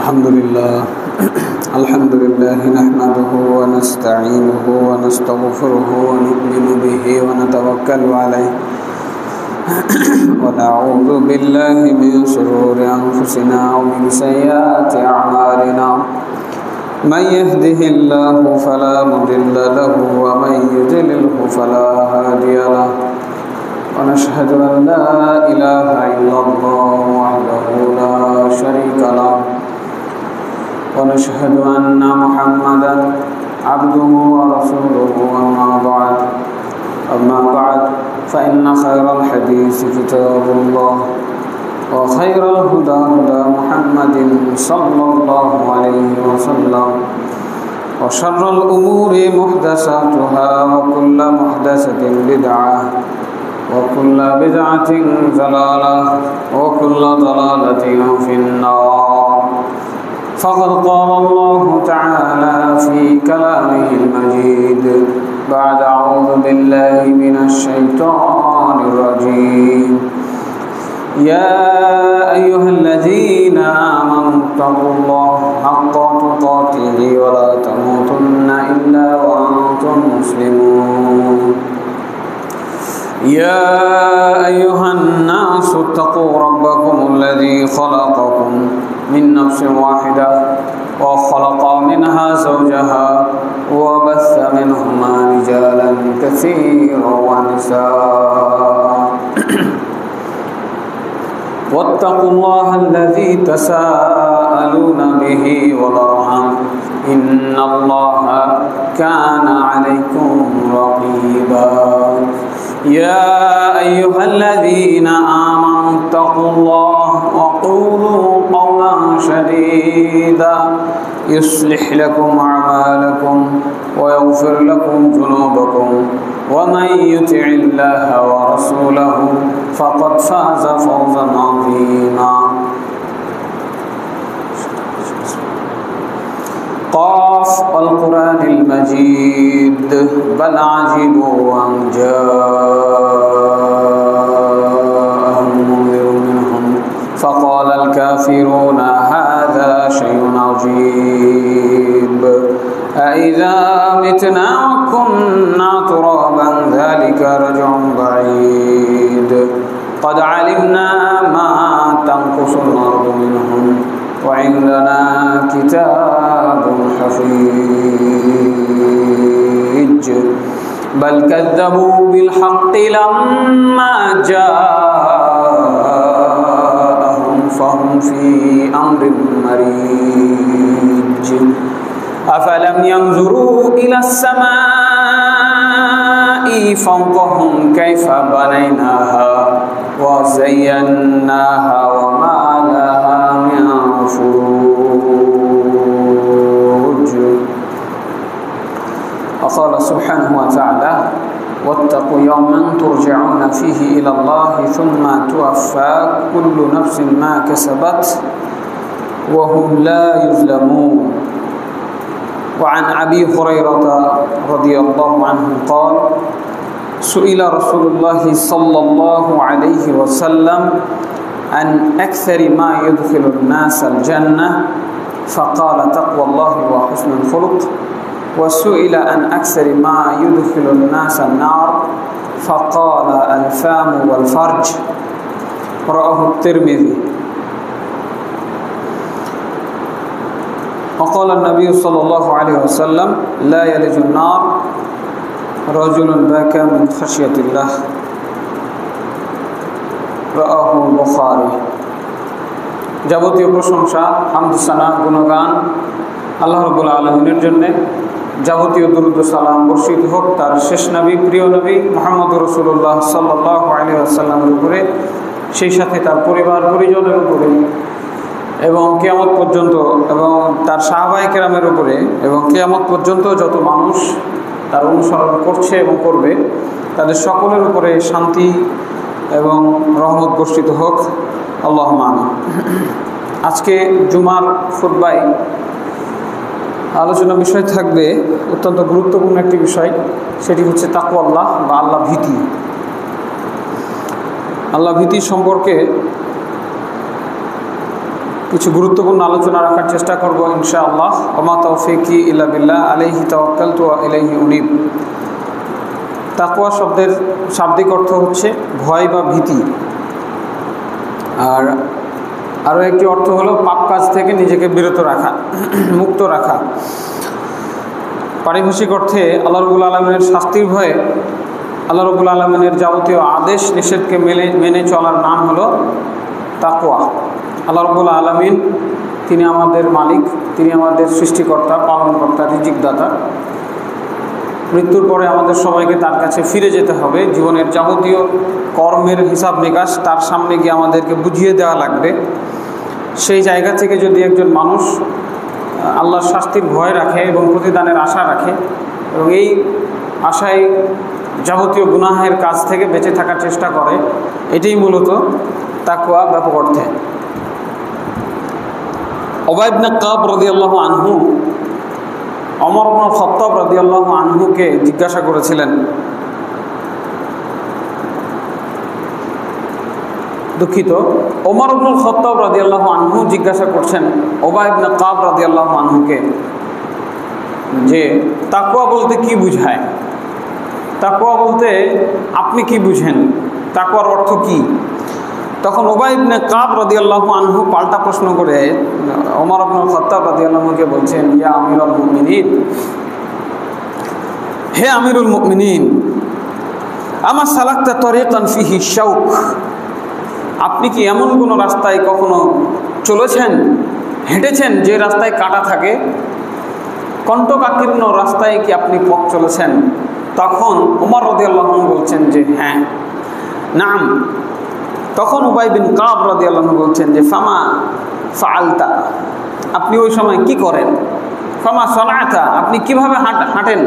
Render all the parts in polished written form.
الحمد لله نحمده ونستعينه ونستغفره ونؤمن به ونتوكل عليه ونعوذ بالله من شرور أنفسنا ومن سيئات أعمالنا من يهده الله فلا مضل له ومن يضلله فلا هادي له ونشهد أن لا إله إلا الله وحده لا شريك له ونشهد أن محمدا عبده ورسوله أما بعد فإن خير الحديث كتاب الله وخير الهدى هدى محمد صلى الله عليه وسلم وشر الأمور محدثاتها وكل محدثة بدعة وكل بدعة ضلالة وكل ضلالة في النار. فقد قال الله تعالى في كلامه المجيد بعد أعوذ بالله من الشيطان الرجيم يا أيها الذين آمنوا اتقوا الله حق تقاته ولا تموتن إلا وأنتم مسلمون. يا أيها الناس اتقوا ربكم الذي خلقكم من نفس واحدة وخلق منها زوجها وبث منهما رجالا كثيرا ونساء واتقوا الله الذي تساءلون به والأرحام إن الله كان عليكم رقيبا. يا أيها الذين آمنوا اتقوا الله وقولوا قولا سديدا يصلح لكم أعمالكم ويغفر لكم ذنوبكم ومن يطع الله ورسوله فقد فاز فوزا عظيما. قاف القرآن المجيد بل عجبوا أن جاءهم منذر منهم فقال الكافرون هذا شيء عجيب أإذا متنا وكنا ترابا ذلك رجع بعيد قد علمنا ما تنقص الأرض منهم وعندنا كتاب حفيظ بل كذبوا بالحق لما جاءهم فهم في أمر مريج أفلم ينظروا إلى السماء فوقهم كيف بنيناها وزيناها وما لها من فروج. وقال سبحانه وتعالى واتقوا يوما ترجعون فيه إلى الله ثم توفى كل نفس ما كسبت وهم لا يظلمون. وعن أبي هريرة رضي الله عنه قال سئل رسول الله صلى الله عليه وسلم عن أكثر ما يدخل الناس الجنة فقال تقوى الله وحسن الخلق. وسئل عن أكثر ما يدخل الناس النار فقال الفم والفرج. رواه الترمذي. وقال النبي صلى الله عليه وسلم لا يلج النار رجل بكى من خشية الله. رواه البخاري. যাবতীয় প্রশংসা হামদ সানা গুণগান আল্লাহ রাব্বুল আলামিনের জন্য। যাবতীয় দরুদ ও সালাম বর্ষিত হোক তার শেষ নবী প্রিয় নবী মুহাম্মদুর রাসূলুল্লাহ সাল্লাল্লাহু আলাইহি ওয়াসাল্লামের উপরে, সেই সাথে তার পরিবার পরিজনের উপরে এবং কিয়ামত পর্যন্ত এবং তার সাহাবায়ে কেরামের উপরে এবং কিয়ামত পর্যন্ত যত মানুষ তার অনুসরণ করছে এবং করবে তাদের সকলের উপরে শান্তি এবং রহমত বর্ষিত হোক। আল্লাহুম্মা আমিন। আজকে জুমার খুতবায় আলোচনা বিষয় থাকবে অত্যন্ত গুরুত্বপূর্ণ একটি বিষয়, সেটি হচ্ছে তাকওয়াল্লাহ বা আল্লাহ ভীতি। আল্লাহ ভীতি সম্পর্কে কিছু গুরুত্বপূর্ণ আলোচনা রাখার চেষ্টা করব ইনশাআল্লাহ। ওমা তৌফিকি ইল্লা বিল্লাহ, আলাইহি তাওয়াক্কালতু ওয়া ইলাইহি উনীব। তাকওয়া শব্দের শাব্দিক অর্থ হচ্ছে ভয় বা ভীতি, আর আরও একটি অর্থ হলো পাপ কাজ থেকে নিজেকে বিরত রাখা, মুক্ত রাখা। পারিভাষিক অর্থে আল্লাহ রাব্বুল আলামিনের শাস্তির ভয়ে আল্লাহ রাব্বুল আলামিনের যাবতীয় আদেশ নিষেধকে মেনে চলার নাম হলো তাকওয়া। আল্লাহ রাব্বুল আলামিন তিনি আমাদের মালিক, তিনি আমাদের সৃষ্টিকর্তা, পালনকর্তা, রিজিকদাতা। মৃত্যুর পরে আমাদের সবাইকে তার কাছে ফিরে যেতে হবে। জীবনের যাবতীয় কর্মের হিসাব নিকাশ তার সামনে গিয়ে আমাদেরকে বুঝিয়ে দেওয়া লাগবে। সেই জায়গা থেকে যদি একজন মানুষ আল্লাহর শাস্তির ভয় রাখে এবং প্রতিদানের আশা রাখে এবং এই আশায় যাবতীয় গুনাহের কাজ থেকে বেঁচে থাকার চেষ্টা করে, এটাই মূলত তাকওয়া ব্যাপক অর্থে। উবাই ইবনে কাব রাদিয়াল্লাহু আনহু ওমর ইবনে খাত্তাব রাদিয়াল্লাহু আনহুকে জিজ্ঞাসা করেছিলেন, দুঃখিত, ওমর ইবনে খাত্তাব রাদিয়াল্লাহু আনহু জিজ্ঞাসা করছেন উবাই ইবনে কাব রাদিয়াল্লাহু আনহুকে যে তাকওয়া বলতে কি বুঝায়, তাকওয়া বলতে আপনি কি বুঝেন, তাকওয়ার অর্থ কি? তখন উবাই ইবনে কাব রাদিয়াল্লাহু আনহু পাল্টা প্রশ্ন করে ওমর ইবনে খাত্তাব রাদিয়াল্লাহু আনহুকে বলছেন, ইয়া আমিরুল মুমিনিন, হে আমিরুল মুমিনিন, আমা সালাকতা তরিকান ফিহি শাউক, আপনি কি এমন কোনো রাস্তায় কখনো চলেছেন, হেঁটেছেন যে রাস্তায় কাঁটা থাকে? কণ্টকাকীর্ণ রাস্তায় কি আপনি পথ চলেছেন? তখন ওমর রাদিয়াল্লাহু আনহু বলছেন যে হ্যাঁ, নাম। তখন উবাই বিন কাব রাদিয়াল্লাহু আনহু বলছেন যে ফামা ফাআলতা, আপনি ওই সময় কি করেন? ফামা সানাতা, আপনি কিভাবে হাঁটেন,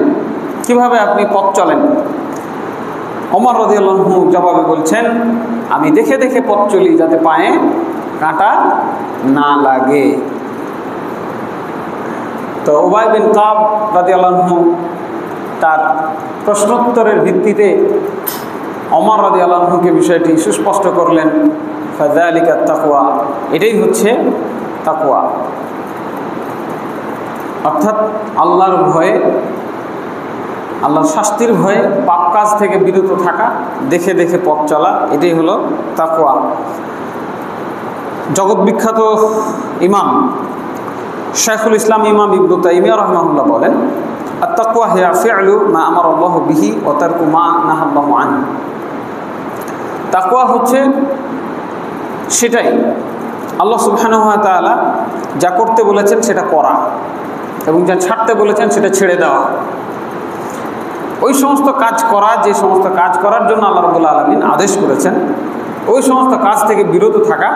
কিভাবে আপনি পথ চলেন? ওমর রাদিয়াল্লাহু আনহু জবাবে বলছেন, আমি দেখে দেখে পথ চলি যাতে পায়ে কাঁটা না লাগে। তো উবাই বিন কাব রাদিয়াল্লাহু আনহু তার প্রশ্নোত্তরের ভিত্তিতে ওমর রাদিয়াল্লাহু আনহুকে বিষয়টি সুস্পষ্ট করলেন, ফাযালিকা তাকওয়া, এটাই হচ্ছে তাকওয়া। অর্থাৎ আল্লাহর ভয়ে, আল্লাহর শাস্তির ভয়ে পাপ কাজ থেকে বিরত থাকা, দেখে দেখে পথ চলা, এটাই হলো তাকওয়া। জগৎ বিখ্যাত ইমাম শাইখুল ইসলাম ইমাম ইবনে তাইমিয়া রাহিমাহুল্লাহ বলেন, আত-তাকওয়া হিয়া ফি'লু মা আমারাল্লাহু বিহি ওয়া তারকু মা নাহাল্লাহু আনহু। তাকওয়া হচ্ছে সেটাই, আল্লাহ সুবহানাহু ওয়া তাআলা যা করতে বলেছেন সেটা করা এবং যা ছাড়তে বলেছেন সেটা ছেড়ে দেওয়া। ওই সমস্ত কাজ করা, যে সমস্ত কাজ করার জন্য আল্লাহ রাব্বুল আলামিন আদেশ করেছেন, ওই সমস্ত কাজ থেকে বিরত থাকা,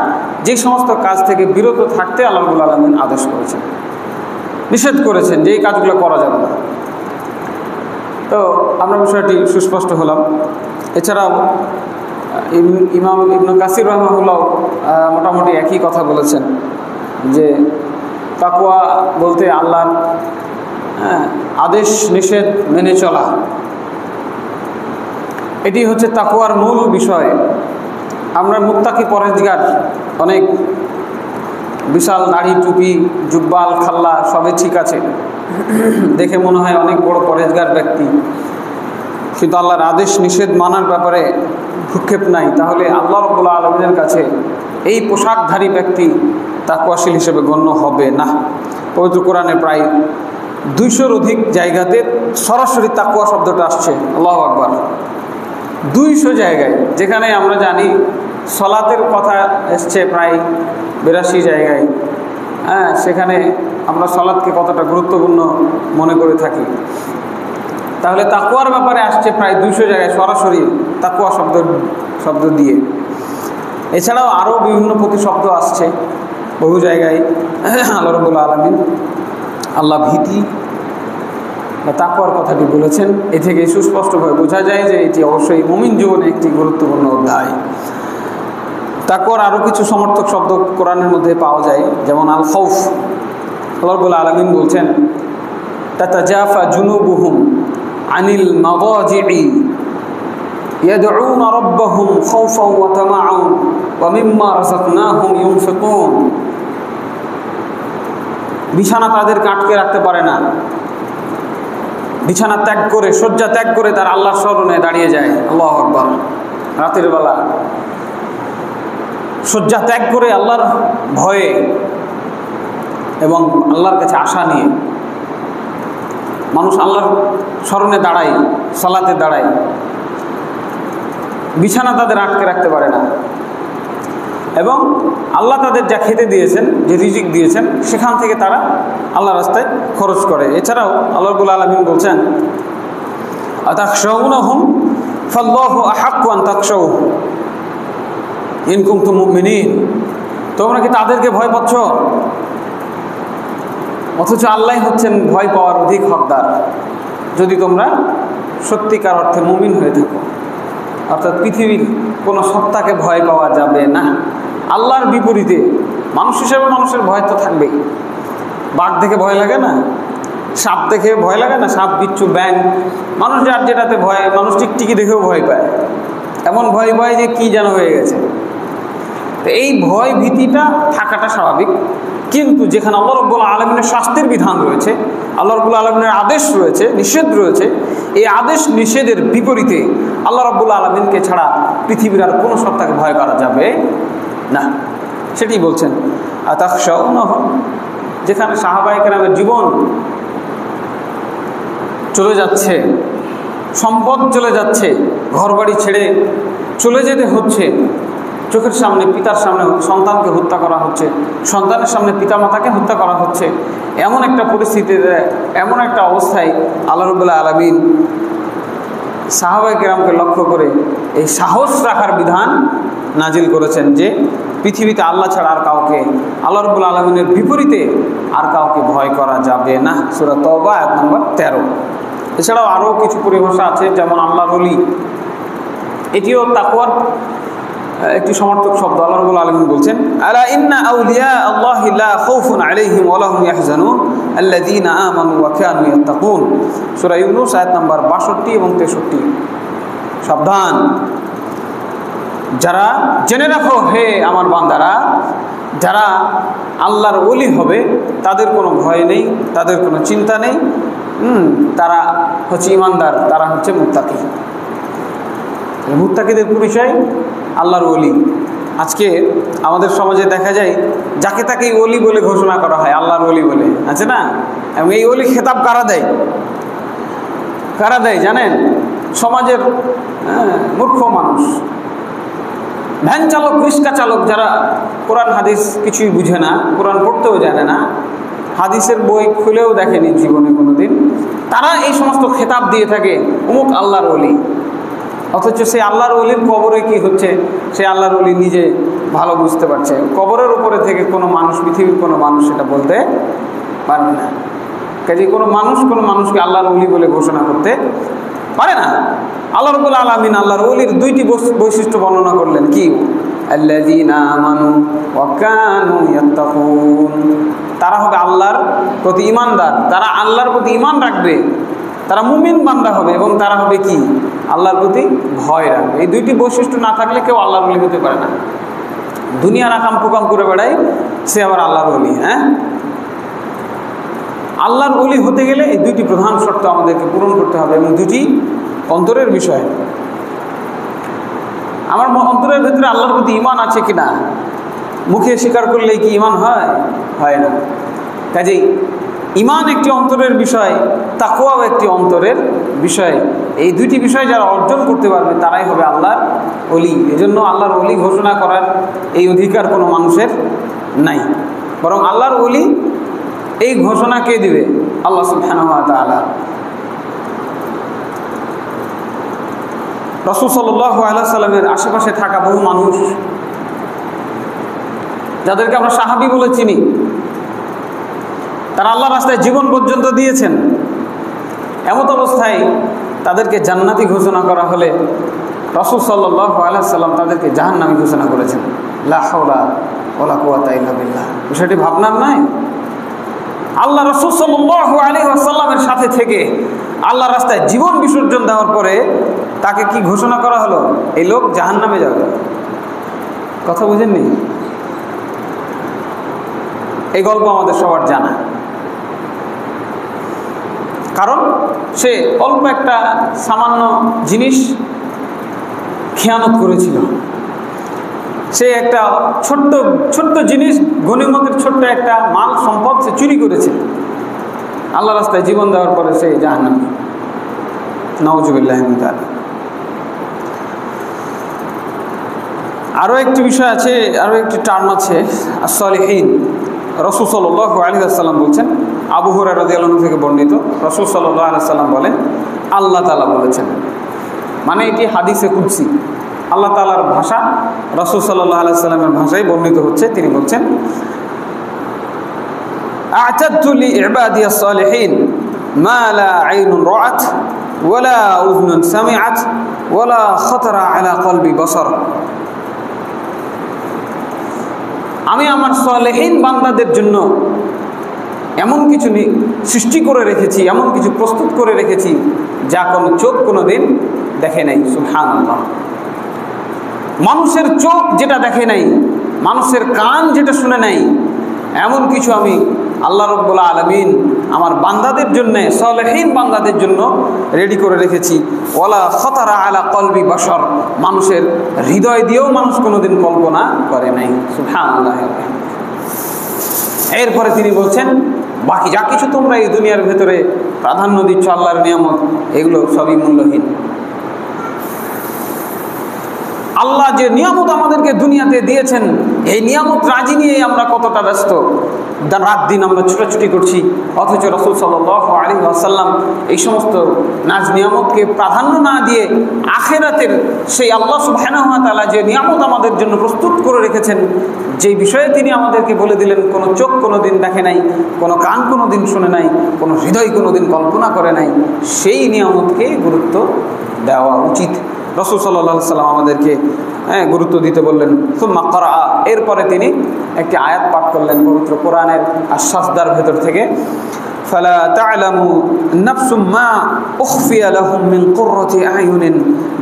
যে সমস্ত কাজ থেকে বিরত থাকতে আল্লাহ রাব্বুল আলামিন আদেশ করেছেন, নিষেধ করেছেন যে এই কাজগুলো করা যাবে না। তো আমরা বিষয়টি সুস্পষ্ট হলাম। এছাড়াও ইমাম ইবনে কাসির রাহিমাহুল্লাহ মোটামুটি একই কথা বলেছেন যে তাকওয়া বলতে আল্লাহর আদেশ নিষেধ মেনে চলা, এটি হচ্ছে তাকওয়ার মূল বিষয়। আমরা মুত্তাকি পরহেজগার, অনেক বিশাল দাড়ি, টুপি, জুব্বাল, খাল্লা সবই ঠিক আছে, দেখে মনে হয় অনেক বড় পরহেজগার ব্যক্তি, কিন্তু আল্লাহর আদেশ নিষেধ মানার ব্যাপারে ভ্রুক্ষেপ নাই, তাহলে আল্লাহ রাব্বুল আলামিনের কাছে এই পোশাকধারী ব্যক্তি তাকওয়াশীল হিসেবে গণ্য হবে না। পবিত্র কোরআনে প্রায় 200-র অধিক জায়গাতে সরাসরি তাকওয়া শব্দটা আসছে। আল্লাহু আকবার, 200 জায়গায়। যেখানে আমরা জানি সালাতের কথা এসছে প্রায় 82 জায়গায়, সেখানে আমরা সালাতকে কতটা গুরুত্বপূর্ণ মনে করে থাকি, তাহলে তাকওয়ার ব্যাপারে আসছে প্রায় 200 জায়গায় সরাসরি তাকওয়া শব্দ দিয়ে। এছাড়াও আরও বিভিন্ন প্রতিশব্দ আসছে বহু জায়গায়। আল্লাহ রাব্বুল আলামিন আল্লাহ ভীতি বা তাকওয়ার কথাটি বলেছেন। এ থেকে সুস্পষ্টভাবে বোঝা যায় যে এটি অবশ্যই মুমিন জীবনে একটি গুরুত্বপূর্ণ অধ্যায়। তাকওয়ার আরও কিছু সমর্থক শব্দ কোরআনের মধ্যে পাওয়া যায়, যেমন আল খাউফ। আল্লাহ রাব্বুল আলামিন বলছেন, তাতাজাফা জুনুবুহুম আনিল মাদাজি'i ইয়াদউনা রাব্বাহুম খাউফান ওয়া তামাআন ওয়া মিম্মা রাযাকনাহুম ইউনফিকুন। বিছানা তাদেরকে আটকে রাখতে পারে না। বিছানা ত্যাগ করে, শয্যা ত্যাগ করে তার আল্লাহর স্মরণে দাঁড়িয়ে যায়। আল্লাহু আকবার। রাতের বেলা শয্যা ত্যাগ করে আল্লাহর ভয়ে এবং আল্লাহর কাছে আশা নিয়ে মানুষ আল্লাহর স্মরণে দাঁড়ায়, সালাতে দাঁড়ায়। বিছানা তাদের আটকে রাখতে পারে না এবং আল্লাহ তাদের যা খেতে দিয়েছেন, যে রিজিক দিয়েছেন, সেখান থেকে তারা আল্লাহর রাস্তায় খরচ করে। এছাড়াও আল্লাহ রাব্বুল আলামিন বলছেন, আতাখশাউনাহুম ফাল্লাহু আহাক্কু আন তাখশাউহু ইন কুনতুম মুমিনিন। তোমরা কি তাদেরকে ভয় পাচ্ছ? অথচ আল্লাহ হচ্ছেন ভয় পাওয়ার অধিক হকদার, যদি তোমরা সত্যিকার অর্থে মুমিন হয়ে থাকো। অর্থাৎ পৃথিবীর কোনো সত্তাকে ভয় পাওয়া যাবে না। আল্লাহর বিপরীতে মানুষ হিসেবে মানুষের ভয় তো থাকবেই। বাঘ দেখে ভয় লাগে না? সাপ দেখে ভয় লাগে না? সাপ, বিচ্ছু, ব্যাঙ, মানুষ যার যেটাতে ভয়, মানুষ টিকটিকি দেখেও ভয় পায়। এমন ভয় পায় যে কি যেন হয়ে গেছে। তো এই ভয় ভীতিটা থাকাটা স্বাভাবিক, কিন্তু যেখানে আল্লাহ রাব্বুল আলামিনের শাস্তির বিধান রয়েছে, আল্লাহ রাব্বুল আলামিনের আদেশ রয়েছে, নিষেধ রয়েছে, এই আদেশ নিষেধের বিপরীতে আল্লাহ রাব্বুল আলামিনকে ছাড়া পৃথিবীর আর কোনো সত্তাকে ভয় করা যাবে না। সেটি বলছেন আতাখশাউনাহুম, যেখানে সাহাবায়ে কেরামের জীবন চলে যাচ্ছে, সম্পদ চলে যাচ্ছে, ঘরবাড়ি ছেড়ে চলে যেতে হচ্ছে, চোখের সামনে পিতার সামনে সন্তানকে হত্যা করা হচ্ছে, সন্তানের সামনে পিতামাতাকে হত্যা করা হচ্ছে, এমন একটা পরিস্থিতিতে, এমন একটা অবস্থায় আল্লাহ রাব্বুল আলামিন সাহাবায়ে কেরামকে লক্ষ্য করে এই সাহস রাখার বিধান নাজিল করেছেন যে পৃথিবীতে আল্লাহ ছাড়া আর কাউকে, আল্লাহ রাব্বুল আলামিনের বিপরীতে আর কাউকে ভয় করা যাবে না। সূরা তাওবা আয়াত নম্বর 13। এছাড়াও আরও কিছু পরিভাষা আছে, যেমন আল্লাহর ওলি, এটিও তাকওয়ার একটি সমর্থক শব্দ। আল্লাহ রাব্বুল আলামিন বলছেন, আলা ইন্না আউলিয়া আল্লাহি লা খাউফুন আলাইহিম ওয়া লাহুম ইয়াহজানুন আল্লাযীনা আমানু ওয়া কানু ইয়াত্তাকুন। সূরা ইউনূস আয়াত নাম্বার 62 এবং 63। সাবধান, যারা জেনে রাখো হে আমার বান্দারা, যারা আল্লাহর ওলি হবে তাদের কোনো ভয় নেই, তাদের কোনো চিন্তা নেই, তারা হচ্ছে ইমানদার, তারা হচ্ছে মুত্তাকি। মুত্তাকিদের পরিচয় আল্লাহর ওলি। আজকে আমাদের সমাজে দেখা যায় যাকে তাকেই ওলি বলে ঘোষণা করা হয়, আল্লাহর ওলি বলে, আছে না? এবং এই ওলি খেতাব কারা দেয়? কারা দেয় জানেন? সমাজের মূর্খ মানুষ, ভ্যান চালক, রিক্সা চালক, যারা কোরআন হাদিস কিছুই বুঝে না, কোরআন পড়তেও জানে না, হাদিসের বই খুলেও দেখেনি জীবনে কোনোদিন, তারা এই সমস্ত খেতাব দিয়ে থাকে অমুক আল্লাহর ওলি। অথচ সেই আল্লাহর ওলির কবরে কি হচ্ছে সে আল্লাহর ওলি নিজে ভালো বুঝতে পারছে। কবরের উপরে থেকে কোনো মানুষ, পৃথিবীর কোনো মানুষ সেটা বলতে পারবে না। কাজে কোনো মানুষকে আল্লাহর ওলি বলে ঘোষণা করতে পারে না। আল্লাহ রাব্বুল আলামিন আল্লাহর ওলির দুইটি বৈশিষ্ট্য বর্ণনা করলেন। কি? আল্লাযীনা আমানু ওয়া কানু ইয়াত্তাকুন। তারা হবে আল্লাহর প্রতি ঈমানদার, তারা আল্লাহর প্রতি ঈমান রাখবে, তারা মুমিন বান্দা হবে, এবং তারা হবে কি? আল্লাহর প্রতি ভয় রাখবে। এই দুইটি বৈশিষ্ট্য না থাকলে কেউ আল্লাহর ওলি হতে পারে না। দুনিয়ার আকাম কুকাম করে বেড়ায়, সে আবার আল্লাহর ওলি। হ্যাঁ, আল্লাহর ওলি হতে গেলে এই দুইটি প্রধান শর্ত আমাদেরকে পূরণ করতে হবে, এবং দুটি অন্তরের বিষয়। আমার অন্তরের ভেতরে আল্লাহর প্রতি ঈমান আছে কিনা, মুখে স্বীকার করলেই কি ঈমান হয়? হয় না। কাজেই ঈমান একটি অন্তরের বিষয়, তাকওয়াও একটি অন্তরের বিষয়। এই দুইটি বিষয় যারা অর্জন করতে পারবে তারাই হবে আল্লাহর ওলি। এজন্য আল্লাহর ওলি ঘোষণা করার এই অধিকার কোনো মানুষের নাই, বরং আল্লাহর ওলি এই ঘোষণা কে দিবে? আল্লাহ সুবহানাহু ওয়া তাআলা। রাসূল সাল্লাল্লাহু আলাইহি সাল্লামের আশেপাশে থাকা বহু মানুষ, যাদেরকে আমরা সাহাবী বলে চিনি, তারা আল্লাহর রাস্তায় জীবন পর্যন্ত দিয়েছেন। এমত অবস্থায় তাদেরকে জান্নাতি ঘোষণা করা হলে রাসূল সাল্লাল্লাহু আলাইহি সাল্লাম তাদেরকে জাহান্নামী ঘোষণা করেছেন। লা হাওলা ওয়ালা কুওয়াতা ইল্লা বিল্লাহ। বিষয়টি ভাবনার নয়? আল্লাহ রাসূল সাল্লাল্লাহু আলাইহি ওয়াসাল্লামের সাথে থেকে আল্লাহর রাস্তায় জীবন বিসর্জন দেওয়ার পরে তাকে কি ঘোষণা করা হলো? এই লোক জাহান্নামে যাবে। কথা বুঝেননি? এই গল্প আমাদের সবার জানা। কারণ সে অল্প একটা সামান্য জিনিস খেয়ানত করেছিল, সে একটা ছোট্ট ছোট্ট জিনিস, গনিমতের ছোট্ট একটা মাল সম্পদ সে চুরি করেছে। আল্লাহ রাস্তায় জীবন দেওয়ার পরে সে জাহান্নামী, নাউজুবিল্লাহি মিন যালিক। আরও একটি বিষয় আছে, আরও একটি টার্ম আছে as-সালিহিন। রাসূল সাল্লাল্লাহু আলাইহি ওয়াসাল্লাম বলছেন, আবু হুরায়রা রাদিয়াল্লাহু আনহু থেকে বর্ণিত, রাসূল সাল্লাল্লাহু আলাইহি ওয়াসাল্লাম বলেন, আল্লাহ তাআলা বলেছেন, মানে এটি হাদিসে কুদসি, আল্লাহ তাআলার ভাষা, রাসূল সাল্লাল্লাহু আলাইহি ওয়াসাল্লামের ভাষায় বর্ণিত হচ্ছে। তিনি বলছেন, আ'তাদতু লিইবাদিয়া সালিহিন মা লা আইনুন রাআত ওয়ালা উযনুন সামিআত ওয়ালা খাতারা আলা কলবি বসর। আমি আমার সালেহীন বান্দাদের জন্য এমন কিছু সৃষ্টি করে রেখেছি, এমন কিছু প্রস্তুত করে রেখেছি যা কোনো চোখ কোনো দিন দেখে নাই। সুবহানাল্লাহ। মানুষের চোখ যেটা দেখে নাই, মানুষের কান যেটা শুনে নাই, এমন কিছু আমি আল্লাহ রাব্বুল আলামিন আমার বান্দাদের জন্য, সালেহীন বান্দাদের জন্য রেডি করে রেখেছি। ওয়ালা খাতারা আলা কলবি বশর, মানুষের হৃদয় দিয়েও মানুষ কোনোদিন কল্পনা করে নাই। সুবহানাল্লাহ। এরপরে তিনি বলছেন, বাকি যা কিছু তোমরা এই দুনিয়ার ভেতরে প্রাধান্য দিচ্ছ আল্লাহর নিয়ামত, এগুলো সবই মূল্যহীন। আল্লাহ যে নিয়ামত আমাদেরকে দুনিয়াতে দিয়েছেন, এই নিয়ামত রাজি নিয়ে আমরা কতটা ব্যস্ত, রাত দিন আমরা ছুটাছুটি করছি, অথচ রাসূল সাল্লাল্লাহু আলাইহি ওয়াসাল্লাম এই সমস্ত নাজ নিয়ামতকে প্রাধান্য না দিয়ে আখিরাতের সেই আল্লাহ সুবহানাহু ওয়া তাআলা যে নিয়ামত আমাদের জন্য প্রস্তুত করে রেখেছেন, যেই বিষয়ে তিনি আমাদেরকে বলে দিলেন কোনো চোখ কোনো দিন দেখে নাই, কোনো কান কোনো দিন শুনে নাই, কোনো হৃদয় কোনো দিন কল্পনা করে নাই, সেই নিয়ামতকে গুরুত্ব দেওয়া উচিত। রাসূল সাল্লাল্লাহু আলাইহি ওয়াসাল্লাম আমাদেরকে গুরুত্ব দিতে বললেন। সুম্মা ক্বারা, এরপরে তিনি একটি আয়াত পাঠ করলেন পবিত্র কোরআনের আশ-শাজদার ভেতর থেকে, ফালা তা'লামু নাফসুম মা উখফিয়া লাহুম মিন কুররাতি আ'য়ুনিন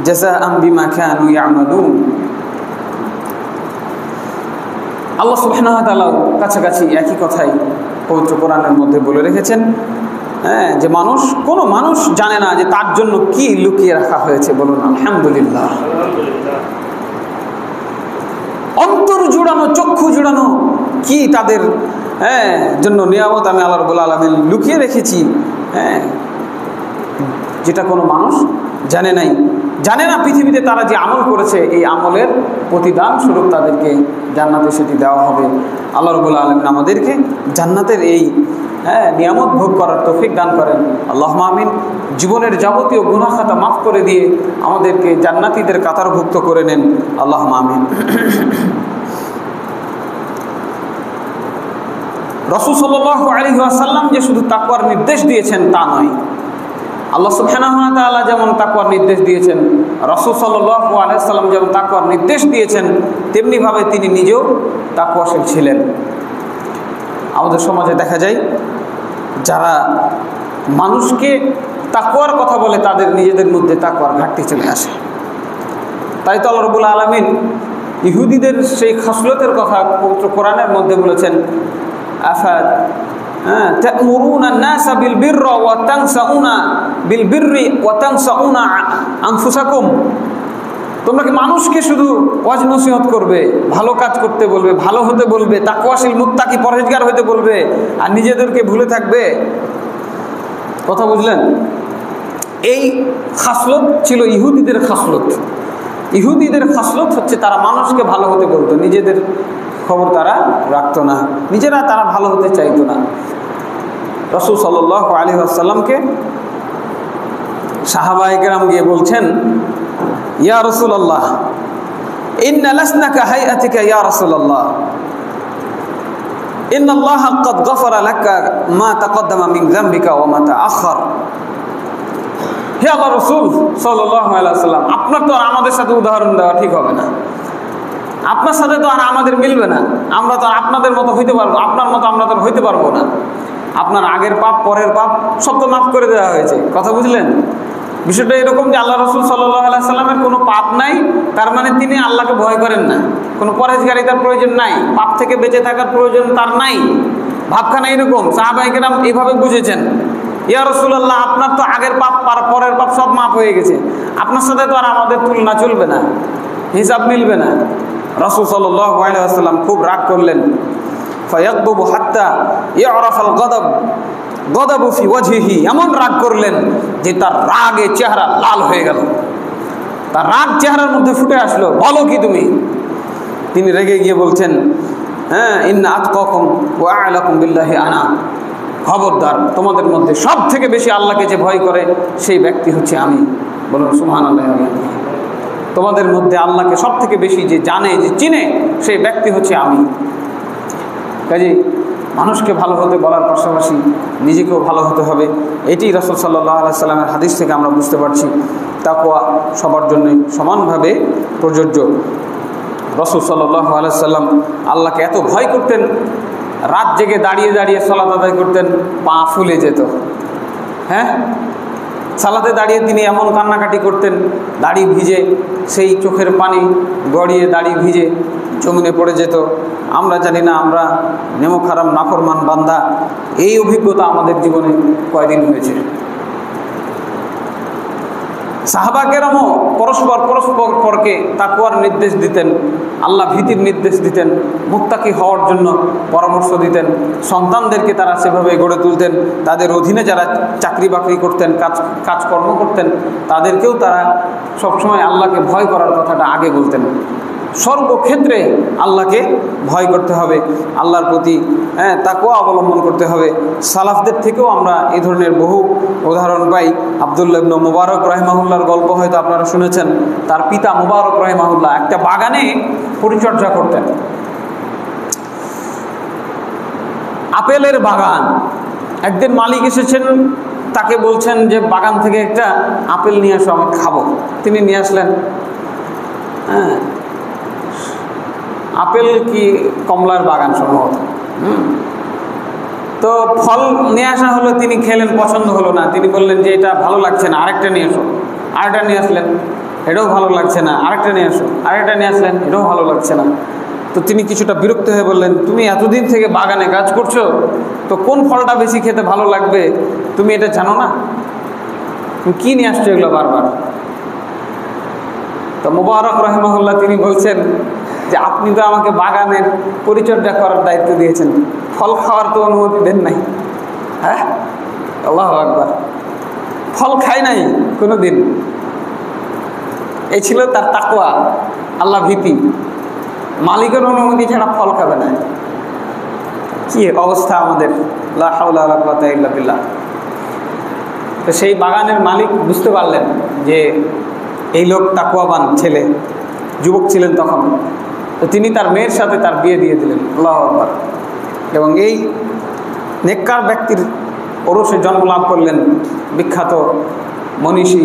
জাযাআন বিমা কানু ইয়া'মালুন। আল্লাহ সুবহানাহু ওয়া তাআলা কাছাকাছি একই কথাই পবিত্র কোরআনের মধ্যে বলে রেখেছেন, যে কোনো মানুষ জানে না যে তার জন্য কি লুকিয়ে রাখা হয়েছে। বলুন আলহামদুলিল্লাহ। অন্তর জুড়ানো, চক্ষু জুড়ানো কি তাদের জন্য নিয়ামত আমি আল্লাহ রাব্বুল আলামিন লুকিয়ে রেখেছি, যেটা কোনো মানুষ জানে না। পৃথিবীতে তারা যে আমল করেছে, এই আমলের প্রতিদান স্বরূপ তাদেরকে জান্নাতে সেটি দেওয়া হবে। আল্লাহ রাব্বুল আলামিন আমাদেরকে জান্নাতের এই নিয়ামত ভোগ করার তৌফিক দান করেন। আল্লাহুম্মা আমিন। জীবনের যাবতীয় গুনাহ খাতা মাফ করে দিয়ে আমাদেরকে জান্নাতীদের কাতারভুক্ত করে নেন। আল্লাহুম্মা আমিন। রাসূল সাল্লাল্লাহু আলাইহি ওয়াসাল্লাম যে শুধু তাকওয়ার নির্দেশ দিয়েছেন তা নয়, আল্লাহ সুবহানাহু ওয়া তাআলা যেমন তাকওয়ার নির্দেশ দিয়েছেন, রাসূল সাল্লাল্লাহু আলাইহি ওয়াসাল্লাম যেমন তাকওয়ার নির্দেশ দিয়েছেন, তেমনিভাবে তিনি নিজেও তাকওয়াশীল ছিলেন। আমাদের সমাজে দেখা যায় যারা মানুষকে তাকওয়ার কথা বলে, তাদের নিজেদের মধ্যে তাকওয়ার ঘাটতি চলে আসে। তাই তো আল্লাহ রাব্বুল আলামিন ইহুদিদের সেই খাসলতের কথা পবিত্র কোরআনের মধ্যে বলেছেন, আফাত তা'মুরুনা আন-নাসা বিল বিররি ওয়া তানসাউনা আনফুসাকুম। তোমরা কি মানুষকে শুধু ওয়াজ নসিহত করবে, ভালো কাজ করতে বলবে, ভালো হতে বলবে, তাকওয়াশীল মুত্তাকি পরহেজগার হতে বলবে, আর নিজেদেরকে ভুলে থাকবে? কথা বুঝলেন? এই খাসলত ছিল ইহুদিদের খাসলত। ইহুদিদের খাসলত হচ্ছে তারা মানুষকে ভালো হতে বলতো, নিজেদের খবর তারা রাখতো না, নিজেরা তারা ভালো হতে চাইতো না। রাসূল সাল্লাল্লাহু আলাইহি ওয়াসাল্লামকে সাহাবায়ে কেরাম গিয়ে বলছেন, ইয়া রাসূলুল্লাহ ইন্না লাসনা কা হাইআতিকা ইয়া রাসূলুল্লাহ ইন্নাল্লাহা ক্বাদ গফারা লাকা মা তাকদ্দামা মিন যামবিকা ওয়া মা তাআখার। হে আল্লাহ রাসূল সাল্লাল্লাহু আলাইহি ওয়াসাল্লাম, আপনার তো আর আমাদের সাথে উদাহরণ দেওয়া ঠিক হবে না, আপনার সাথে তো আর আমাদের মিলবে না, আমরা তো আপনাদের মতো হইতে পারবো, আপনার মতো আমরা তো হইতে পারবো না। আপনার আগের পাপ পরের পাপ সব তো মাফ করে দেওয়া হয়েছে। কথা বুঝলেন? বিষয়টা এরকম যে আল্লাহ রাসূল সাল্লাল্লাহু আলাইহি সাল্লামের কোনো পাপ নাই, তার মানে তিনি আল্লাহকে ভয় করেন না, কোনো পরহেজগারিতার প্রয়োজন নাই, পাপ থেকে বেঁচে থাকার প্রয়োজন তার নাই। ভাবখানা এরকম, সাহাবায়ে কেরাম এইভাবে বুঝেছেন। ইয়া রাসূলুল্লাহ, আপনার তো আগের পাপ পরের পাপ সব মাফ হয়ে গেছে, আপনার সাথে তো আর আমাদের তুলনা চলবে না, হিসাব মিলবে না। রাসূল সাল্লাল্লাহু আলাইহি ওয়াসাল্লাম খুব রাগ করলেন। ফায়াগদুবু হাত্তা ইয়ারাফাল গাদাব গাদাবু ফি ওয়াজহিহি, এমন রাগ করলেন যে তার রাগে চেহারা লাল হয়ে গেল, তার রাগ চেহারার মধ্যে ফুটে আসলো। বলো কি তুমি? তিনি রেগে গিয়ে বলছেন, হ্যাঁ, ইন্না আতকাকুম ওয়া আ'লাকুম বিল্লাহি আনা, খবরদার, তোমাদের মধ্যে সব থেকে বেশি আল্লাহকে যে ভয় করে সেই ব্যক্তি হচ্ছে আমি। বলুন সুবহানাল্লাহ। তোমাদের মধ্যে আল্লাহকে সব থেকে বেশি যে জানে, যে চিনে, সেই ব্যক্তি হচ্ছে আমি। কাজে মানুষকে ভালো হতে বলার পাশাপাশি নিজেকেও ভালো হতে হবে। এটি রাসূল সাল্লাল্লাহু আলাইহি সাল্লামের হাদিস থেকে আমরা বুঝতে পারছি। তাকওয়া সবার জন্যই সমানভাবে প্রযোজ্য। রাসূল সাল্লাল্লাহু আলাইহি সাল্লাম আল্লাহকে এত ভয় করতেন, রাত জেগে দাঁড়িয়ে দাঁড়িয়ে সালাত আদায় করতেন, পা ফুলে যেত। হ্যাঁ, সালাতে দাঁড়িয়ে তিনি এমন কান্নাকাটি করতেন, দাড়ি ভিজে, সেই চোখের পানি গড়িয়ে দাড়ি ভিজে জমিনে পড়ে যেত। আমরা জানি না আমরা নেমক হারাম নাফরমান বান্দা, এই অভিজ্ঞতা আমাদের জীবনে কয়দিন হয়েছে। সাহাবা কেরামও পরস্পরকে তাকওয়ার নির্দেশ দিতেন, আল্লাহ ভীতির নির্দেশ দিতেন, মুত্তাকি হওয়ার জন্য পরামর্শ দিতেন। সন্তানদেরকে তারা সেভাবে গড়ে তুলতেন। তাদের অধীনে যারা চাকরি বাকরি করতেন, কাজকর্ম করতেন, তাদেরকেও তারা সবসময় আল্লাহকে ভয় করার কথাটা আগে বলতেন। সর্বক্ষেত্রে আল্লাহকে ভয় করতে হবে, আল্লাহর প্রতি তাকওয়া অবলম্বন করতে হবে। সালাফদের থেকেও আমরা এই ধরনের বহু উদাহরণ পাই। আব্দুল্লাহ ইবনে মুবারক রাহিমাহুল্লাহর গল্প হয়তো আপনারা শুনেছেন। তার পিতা মুবারক রাহিমাহুল্লাহ একটা বাগানে পরিচর্যা করতেন, আপেলের বাগান। একদিন মালিক এসেছেন, তাকে বলছেন যে বাগান থেকে একটা আপেল নিয়ে আসো, আমি খাবো। তিনি নিয়ে আসলেন। হ্যাঁ, আপেল কি কমলার বাগান সম্ভবত। তো ফল নিয়ে আসা হলো, তিনি খেলেন, পছন্দ হলো না। তিনি বললেন যে এটা ভালো লাগছে না, আরেকটা নিয়ে আসো। আরেকটা নিয়ে আসলেন, এটাও ভালো লাগছে না, আরেকটা নিয়ে আসো। আরেকটা নিয়ে আসলেন, এটাও ভালো লাগছে না। তো তিনি কিছুটা বিরক্ত হয়ে বললেন, তুমি এতদিন থেকে বাগানে কাজ করছো, তো কোন ফলটা বেশি খেতে ভালো লাগবে তুমি এটা জানো না? তুমি কী নিয়ে আসছো এগুলো বারবার? তো মুবারক রাহিমাহুল্লাহ তিনি বলছেন যে আপনি তো আমাকে বাগানের পরিচর্যা করার দায়িত্ব দিয়েছেন, ফল খাওয়ার তো অনুমতি দেন নাই। হ্যাঁ, আল্লাহু আকবার। ফল খায় নাই কোনো দিন। এই ছিল তার তাকওয়া, আল্লাহ ভীতি। মালিকের অনুমতি ছাড়া ফল খাবে না। কি অবস্থা আমাদের! লা হাওলা ওয়ালা কুওয়াতা ইল্লা বিল্লাহ। তো সেই বাগানের মালিক বুঝতে পারলেন যে এই লোক তাকওয়াবান ছেলে, যুবক ছিলেন তখন। তো তিনি তার মেয়ের সাথে তার বিয়ে দিয়ে দিলেন। আল্লাহু আকবার। এবং এই নেককার ব্যক্তির ওরসে জন্ম লাভ করলেন বিখ্যাত মনীষী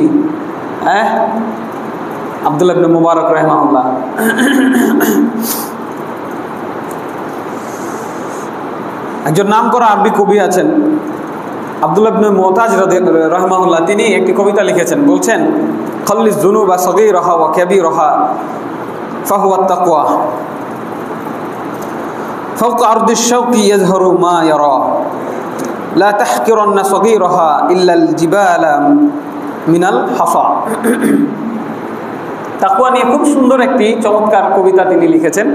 আব্দুল্লাহ ইবনে মুবারক রাহিমাহুল্লাহ। একজন নামকরা আরবি কবি আছেন আব্দুল্লাহ ইবনে মুতাজ রাহিমাহুল্লাহ, তিনি একটি কবিতা লিখেছেন। বলছেন, খাল্লিজ যুনুবা সগীরাহা ওয়া কাবীরাহা ফাহুয়া তাকওয়া ফাওকা আরদিশ শাওকি ইয়াজহারু মা ইয়ারা লা তাহকিরান্না সগীরাহা ইল্লাল জিবালা মিনাল হাসা। তাকওয়া নিয়ে খুব সুন্দর একটি চমৎকার কবিতা তিনি লিখেছেন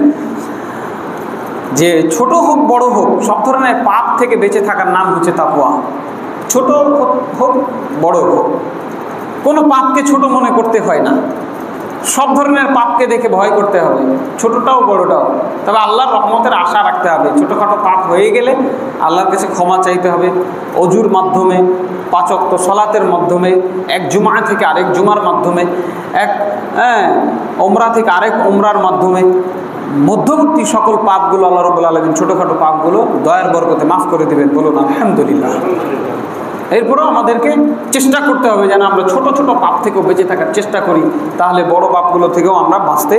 যে ছোট হোক বড় হোক, সব ধরনের পাপ থেকে বেঁচে থাকার নাম হচ্ছে তাকওয়া। ছোট হোক বড় হোক, কোনো পাপকে ছোট মনে করতে হয় না। সব ধরনের পাপকে দেখে ভয় করতে হবে, ছোটটাও বড়টাও। তবে আল্লাহর রহমতের আশা রাখতে হবে। ছোটোখাটো পাপ হয়ে গেলে আল্লাহর কাছে ক্ষমা চাইতে হবে, অজুর মাধ্যমে, 5 ওয়াক্ত সালাতের মাধ্যমে, এক জুমা থেকে আরেক জুমার মাধ্যমে, এক ওমরা থেকে আরেক ওমরার মাধ্যমে। মধ্যবর্তী সকল পাপগুলো আল্লাহ রাব্বুল আলামিন ছোটোখাটো পাপগুলো দয়ার বরকতে মাফ করে দেবেন। বলুন আলহামদুলিল্লাহ। এরপরেও আমাদেরকে চেষ্টা করতে হবে যেন আমরা ছোট ছোট পাপ থেকেও বেঁচে থাকার চেষ্টা করি, তাহলে বড় পাপগুলো থেকেও আমরা বাঁচতে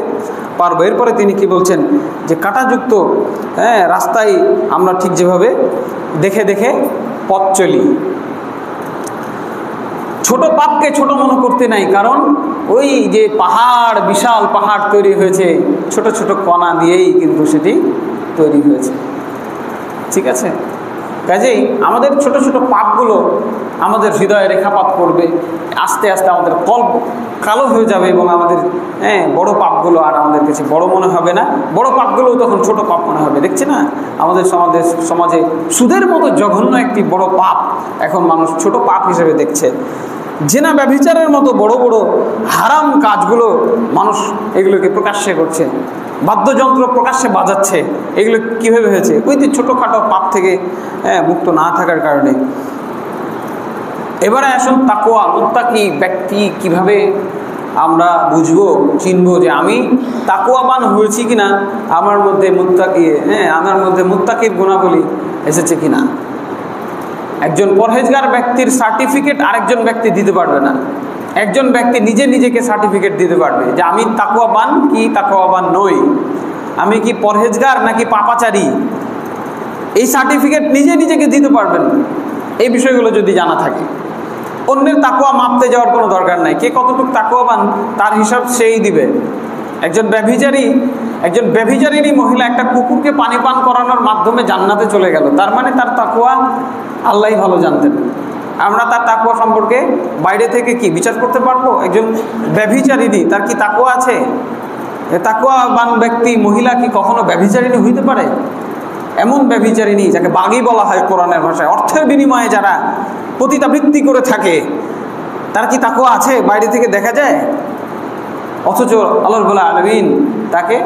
পারবো। এরপরে তিনি কি বলছেন যে কাঁটাযুক্ত রাস্তায় আমরা ঠিক যেভাবে দেখে দেখে পথ চলি, ছোট পাপকে ছোট মনে করতে নাই। কারণ ওই যে পাহাড়, বিশাল পাহাড় তৈরি হয়েছে ছোট ছোট কণা দিয়েই কিন্তু সেটি তৈরি হয়েছে। ঠিক আছে, কাজেই আমাদের ছোট ছোট পাপগুলো আমাদের হৃদয়ে রেখাপাত করবে, আস্তে আস্তে আমাদের কল্প কালো হয়ে যাবে এবং আমাদের বড় পাপগুলো আর আমাদের কাছে বড় মনে হবে না, বড় পাপগুলোও তখন ছোট পাপ মনে হবে। দেখছি না আমাদের সমাজে সুদের মতো জঘন্য একটি বড় পাপ এখন মানুষ ছোট পাপ হিসেবে দেখছে। জেনা ব্যভিচারের মতো বড় বড় হারাম কাজগুলো মানুষ এগুলোকে প্রকাশ্যে করছে, বাদ্যযন্ত্র প্রকাশ্যে বাজাচ্ছে। এগুলো কীভাবে হয়েছে? ওই যে ছোটোখাটো পাপ থেকে মুক্ত না থাকার কারণে। এবারে আসুন তাকওয়া, মুত্তাকি ব্যক্তি কিভাবে আমরা বুঝবো, চিনবো যে আমি তাকওয়াবান হয়েছি কিনা, আমার মধ্যে মুত্তাকির গুণাবলী এসেছে কিনা। একজন পরহেজগার ব্যক্তির সার্টিফিকেট আরেকজন ব্যক্তি দিতে পারবে না। একজন ব্যক্তি নিজেকে সার্টিফিকেট দিতে পারবে যে আমি তাকওয়াবান কি তাকওয়াবান নই, আমি কি পরহেজগার নাকি পাপাচারী। এই সার্টিফিকেট নিজেকে দিতে পারবেন এই বিষয়গুলো যদি জানা থাকে। অন্যের তাকওয়া মাপতে যাওয়ার কোনো দরকার নাই। কে কতটুকু তাকওয়াবান তার হিসাব সেই দিবে। একজন ব্যভিচারিণী মহিলা একটা কুকুরকে পানি পান করানোর মাধ্যমে জান্নাতে চলে গেল, তার মানে তার তাকওয়া আল্লাহই ভালো জানতেন। আমরা তার তাকওয়া সম্পর্কে বাইরে থেকে কি বিচার করতে পারবো? একজন ব্যভিচারিণী, তার কি তাকওয়া আছে? তাকওয়াবান ব্যক্তি মহিলা কি কখনো ব্যভিচারিণী হইতে পারে? এমন ব্যভিচারিণী যাকে বাগী বলা হয় কোরআনের ভাষায়, অর্থের বিনিময়ে যারা পতিতাবৃত্তি করে থাকে, তার কি তাকওয়া আছে? বাইরে থেকে দেখা যায়। অথচ আল্লাহ রাব্বুল আলামিন তাকে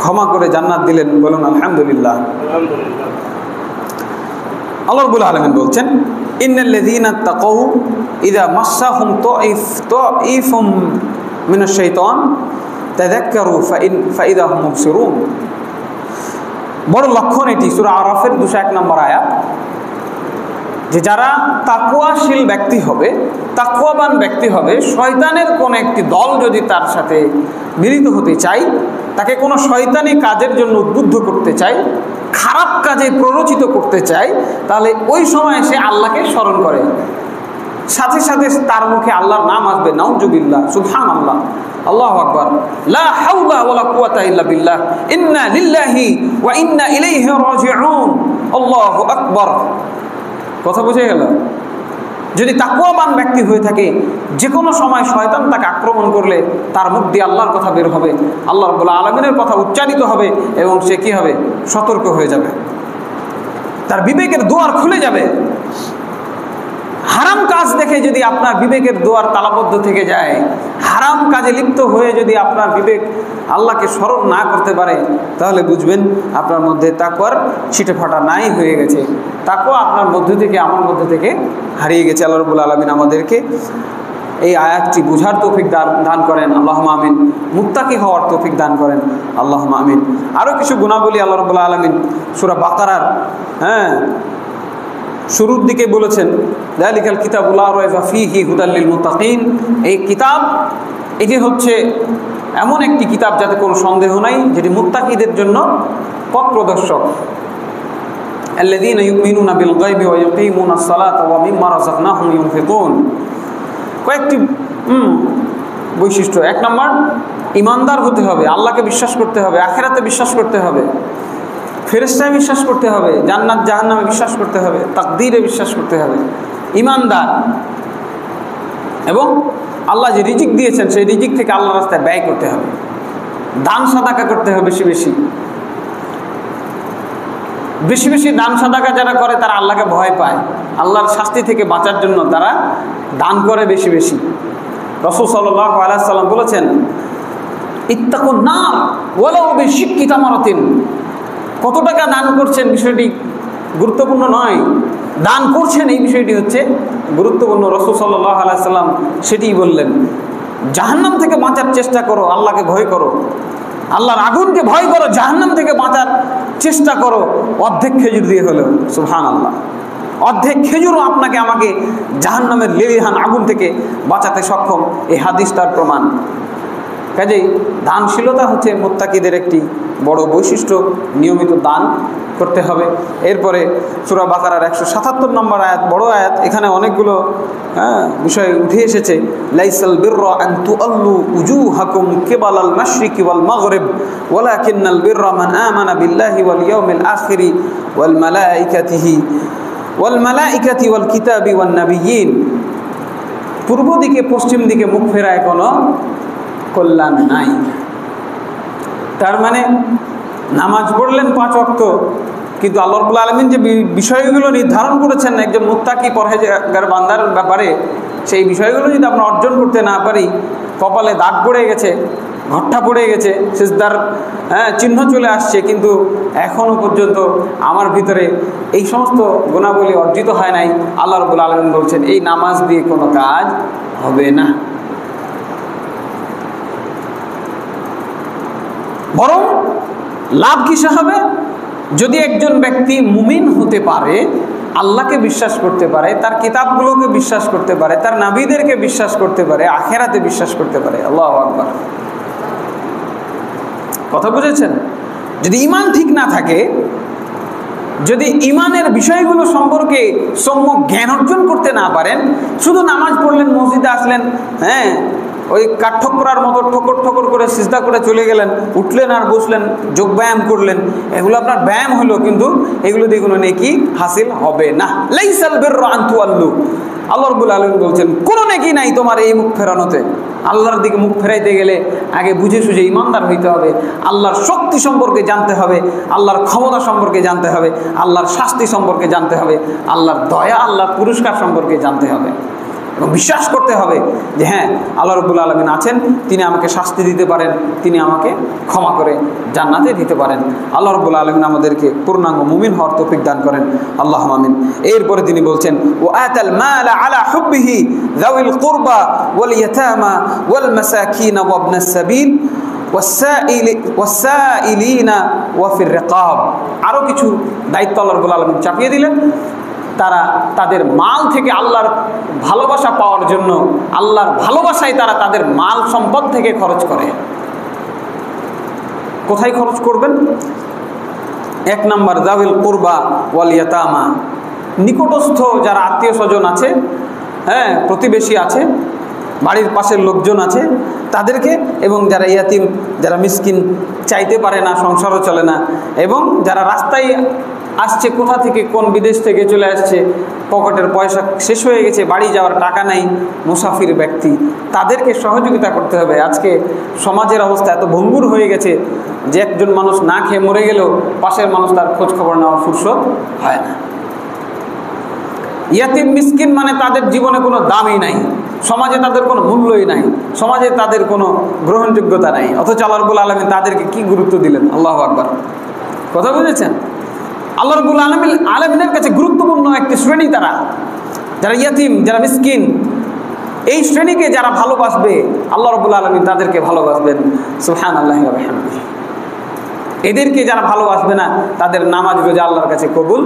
ক্ষমা করে জান্নাত দিলেন। বলুন আলহামদুলিল্লাহ। আল্লাহ রাব্বুল আলামিন বলছেন, ইন্নাল্লাযীনা তাকাউ ইযা মাসসাহুম তাঈফুম মিনাশ শাইতান তাযাক্কারু ফাইযা হুম মুবসিরুন। বড় লক্ষণ এটি, সূরা আরাফের 201 নম্বর আয়াত, যে যারা তাকওয়াশীল ব্যক্তি হবে, তাকওয়াবান ব্যক্তি হবে, শয়তানের কোন একটি দল যদি তার সাথে মিলিত হতে চায়, তাকে কোনো শয়তানি কাজের জন্য উদ্বুদ্ধ করতে চায়, খারাপ কাজে প্ররোচিত করতে চায়, তাহলে ওই সময় সে আল্লাহকে স্মরণ করে, সাথে সাথে তার মুখে আল্লাহর নাম আসবে, নাউজুবিল্লাহ, সুবহানাল্লাহ, আল্লাহু আকবার, লা হাওলা ওয়ালা কুওয়াতা ইল্লা বিল্লাহ, ইন্না লিল্লাহি ওয়া ইন্না ইলাইহি রাজিউন, আল্লাহু আকবার। কথা বুঝে গেল? যদি তাকওয়াবান ব্যক্তি হয়ে থাকে, যে কোনো সময় শয়তান তাকে আক্রমণ করলে তার মুখ দিয়ে আল্লাহর কথা বের হবে, আল্লাহ রাব্বুল আলামিনের কথা উচ্চারিত হবে এবং সে কি হবে? সতর্ক হয়ে যাবে, তার বিবেকের দুয়ার খুলে যাবে। হারাম কাজ দেখে যদি আপনার বিবেকের দুয়ার তালাবদ্ধ থেকে যায়, হারাম কাজে লিপ্ত হয়ে যদি আপনার বিবেক আল্লাহকে স্মরণ না করতে পারে, তাহলে বুঝবেন আপনার মধ্যে তাকওয়ার ছিটে ফাটা নাই হয়ে গেছে। তাকওয়া আপনার মধ্যে থেকে, আমার মধ্যে থেকে হারিয়ে গেছে। আল্লাহ রাব্বুল আলামিন আমাদেরকে এই আয়াতটি বুঝার তৌফিক দান করেন, আল্লাহুম্মা আমিন। মুত্তাকি হওয়ার তৌফিক দান করেন, আল্লাহুম্মা আমিন। আরও কিছু গুণাবলী আল্লাহ রাব্বুল আলামিন সূরা বাকারার শুরুর দিকে বলেছেন, যালিকাল কিতাবু লা রাইবা ফীহি হুদাল লিল মুত্তাকিন। এই কিতাব, এটি হচ্ছে এমন একটি কিতাব যাতে কোনো সন্দেহ নাই, যেটি মুত্তাকিদের জন্য পথ প্রদর্শক। আল্লাযীনা ইউমিনুনা বিল গায়বি ওয়া ইয়াকিমুনাস সালাতা ওয়া মিম্মা রাযাকনাহুম ইউনফিকুন। কয়েকটি বৈশিষ্ট্য। 1 নম্বর, ইমানদার হতে হবে, আল্লাহকে বিশ্বাস করতে হবে, আখিরাতে বিশ্বাস করতে হবে, ফেরেশতায় বিশ্বাস করতে হবে, জান্নাত জাহান্নামে বিশ্বাস করতে হবে, তাকদীরে বিশ্বাস করতে হবে। ইমানদার, এবং আল্লাহ যে রিজিক দিয়েছেন সেই রিজিক থেকে আল্লাহর রাস্তায় ব্যয় করতে হবে, দান সাদাকা করতে হবে বেশি বেশি। বেশি বেশি দান সাদাকা যারা করে তারা আল্লাহকে ভয় পায়, আল্লাহর শাস্তি থেকে বাঁচার জন্য তারা দান করে বেশি বেশি। রাসূল সাল্লাল্লাহু আলাইহি ওয়াসাল্লাম বলেছেন, ইত্তাকুন নার ওয়ালাউ বিশিক্কি তামারাতিন। কত টাকা দান করছেন বিষয়টি গুরুত্বপূর্ণ নয়, দান করছেন এই বিষয়টি হচ্ছে গুরুত্বপূর্ণ। রাসূল সাল্লাল্লাহু আলাইহি ওয়াসাল্লাম সেটিই বললেন, জাহান্নাম থেকে বাঁচার চেষ্টা করো, আল্লাহকে ভয় করো, আল্লাহর আগুনকে ভয় করো, জাহান্নাম থেকে বাঁচার চেষ্টা করো, অর্ধেক খেজুর দিয়ে হলেও। সুবহানাল্লাহ, অর্ধেক খেজুরও আপনাকে আমাকে জাহান্নামের লেলিহান আগুন থেকে বাঁচাতে সক্ষম। এই হাদিস তার প্রমাণ। কাজেই দানশীলতা হচ্ছে মুত্তাকিদের একটি বড় বৈশিষ্ট্য, নিয়মিত দান করতে হবে। এরপরে সূরা বাকারার 177 নম্বর আয়াত, বড় আয়াত, এখানে অনেকগুলো বিষয় উঠে এসেছে। লাইসাল বিররা আন তুআল্লু উজুহাকুম কিবালাল মাশরিকি ওয়াল মাগরিব ওয়ালাকিন্নাল বিররা মান আমানা বিল্লাহি ওয়াল ইয়াউমিল আখিরি ওয়াল মালাইকাতিহি ওয়াল মালাইকাতি ওয়াল কিতাবি ওয়ান নাবিয়্যিন। পূর্ব দিকে পশ্চিম দিকে মুখ ফেরায় কোনো কল্যাণ নাই। তার মানে নামাজ পড়লেন 5 ওয়াক্ত, কিন্তু আল্লাহ রাব্বুল আলামিন যে বিষয়গুলো নির্ধারণ করেছেন একজন মুত্তাকি পরহেজগার বান্দার ব্যাপারে, সেই বিষয়গুলো যদি আমরা অর্জন করতে না পারি, কপালে দাগ পড়ে গেছে, ঘট্টা পড়ে গেছে, সিজদার চিহ্ন চলে আসছে, কিন্তু এখনও পর্যন্ত আমার ভিতরে এই সমস্ত গুণাবলী অর্জিত হয় নাই, আল্লাহ রাব্বুল আলামিন বলছেন এই নামাজ দিয়ে কোনো কাজ হবে না। বরং লাভ কিসে হবে? যদি একজন ব্যক্তি মুমিন হতে পারে, আল্লাহকে বিশ্বাস করতে পারে, তার কিতাবগুলোকে বিশ্বাস করতে পারে, তার নবীদেরকে বিশ্বাস করতে পারে, আখিরাতে বিশ্বাস করতে পারে। আল্লাহু আকবার। কথা বুঝেছেন? যদি ঈমান ঠিক না থাকে, যদি ঈমানের বিষয়গুলো সম্পর্কে সম্যক জ্ঞান অর্জন করতে না পারেন, শুধু নামাজ পড়লেন, মসজিদে আসলেন, ওই কাঠঠোকরার মতো ঠোকর ঠোকর করে সিজদা করে চলে গেলেন, উঠলেন আর বসলেন, যোগ ব্যায়াম করলেন, এগুলো আপনার ব্যায়াম হলো, কিন্তু এগুলো দিয়ে কোনো নেকি হাসিল হবে না। লাইসাল বিররা আন তুওয়াল্লু, আল্লাহ রাব্বুল আলামিন বলছেন কোনো নেকি নাই তোমার এই মুখ ফেরানোতে। আল্লাহর দিকে মুখ ফেরাইতে গেলে আগে বুঝে সুঝে ইমানদার হইতে হবে, আল্লাহর শক্তি সম্পর্কে জানতে হবে, আল্লাহর ক্ষমতা সম্পর্কে জানতে হবে, আল্লাহর শাস্তি সম্পর্কে জানতে হবে, আল্লাহর দয়া, আল্লাহর পুরস্কার সম্পর্কে জানতে হবে, এবং বিশ্বাস করতে হবে যে হ্যাঁ আল্লাহ রাব্বুল আলামিন আছেন, তিনি আমাকে শাস্তি দিতে পারেন, তিনি আমাকে ক্ষমা করে জান্নাতে দিতে পারেন। আল্লাহ রাব্বুল আলামিন আমাদেরকে পূর্ণাঙ্গ মুমিন হওয়ার তৌফিক দান করেন, আল্লাহুম্মা আমিন। এরপরে তিনি বলছেন ওয়া আতাল মালা আলা হুব্বিহি যাওয়িল কুরবা ওয়াল ইয়াতামা ওয়াল মাসাকিন ওয়া ইবনাস সাবিল ওয়াসাইলিনা ওয়া ফির রিকাব। আরও কিছু দায়িত্ব আল্লাহ রাব্বুল আলামিন চাপিয়ে দিলেন। তারা তাদের মাল থেকে আল্লাহর ভালোবাসা পাওয়ার জন্য, আল্লাহর ভালোবাসায় তারা তাদের মাল সম্পদ থেকে খরচ করে। কোথায় খরচ করবেন? 1 নম্বর যাওয়িল কুরবা ওয়াল ইয়াতামা, নিকটস্থ যারা আত্মীয় স্বজন আছে, প্রতিবেশী আছে, বাড়ির পাশের লোকজন আছে, তাদেরকে, এবং যারা ইয়াতিম, যারা মিসকিন, চাইতে পারে না, সংসারও চলে না, এবং যারা রাস্তায় আসছে, কোথা থেকে কোন বিদেশ থেকে চলে আসছে, পকেটের পয়সা শেষ হয়ে গেছে, বাড়ি যাওয়ার টাকা নাই, মুসাফির ব্যক্তি, তাদেরকে সহযোগিতা করতে হবে। আজকে সমাজের অবস্থা এত ভঙ্গুর হয়ে গেছে যে একজন মানুষ না খেয়ে মরে গেলেও পাশের মানুষ তার খোঁজ খবর নেওয়ার ফুরসত হয় না। ইয়াতিম মিসকিন মানে তাদের জীবনে কোনো দামই নাই, সমাজে তাদের কোনো মূল্যই নাই, সমাজে তাদের কোনো গ্রহণযোগ্যতা নাই, অথচ আল্লাহ রাব্বুল আলামিন তাদেরকে কি গুরুত্ব দিলেন। আল্লাহু আকবার। কথা বুঝেছেন? আল্লাহ রাব্বুল আলামিনের কাছে গুরুত্বপূর্ণ একটি শ্রেণী তারা, যারা ইয়াতিম, যারা মিসকিন। এই শ্রেণীকে যারা ভালোবাসবে, আল্লাহ রাব্বুল আলামিন তাদেরকে ভালোবাসবেন। সুবহানাল্লাহি ওয়া বিহামদিহি। এদেরকে যারা ভালোবাসবে না, তাদের নামাজ রোজা আল্লাহর কাছে কবুল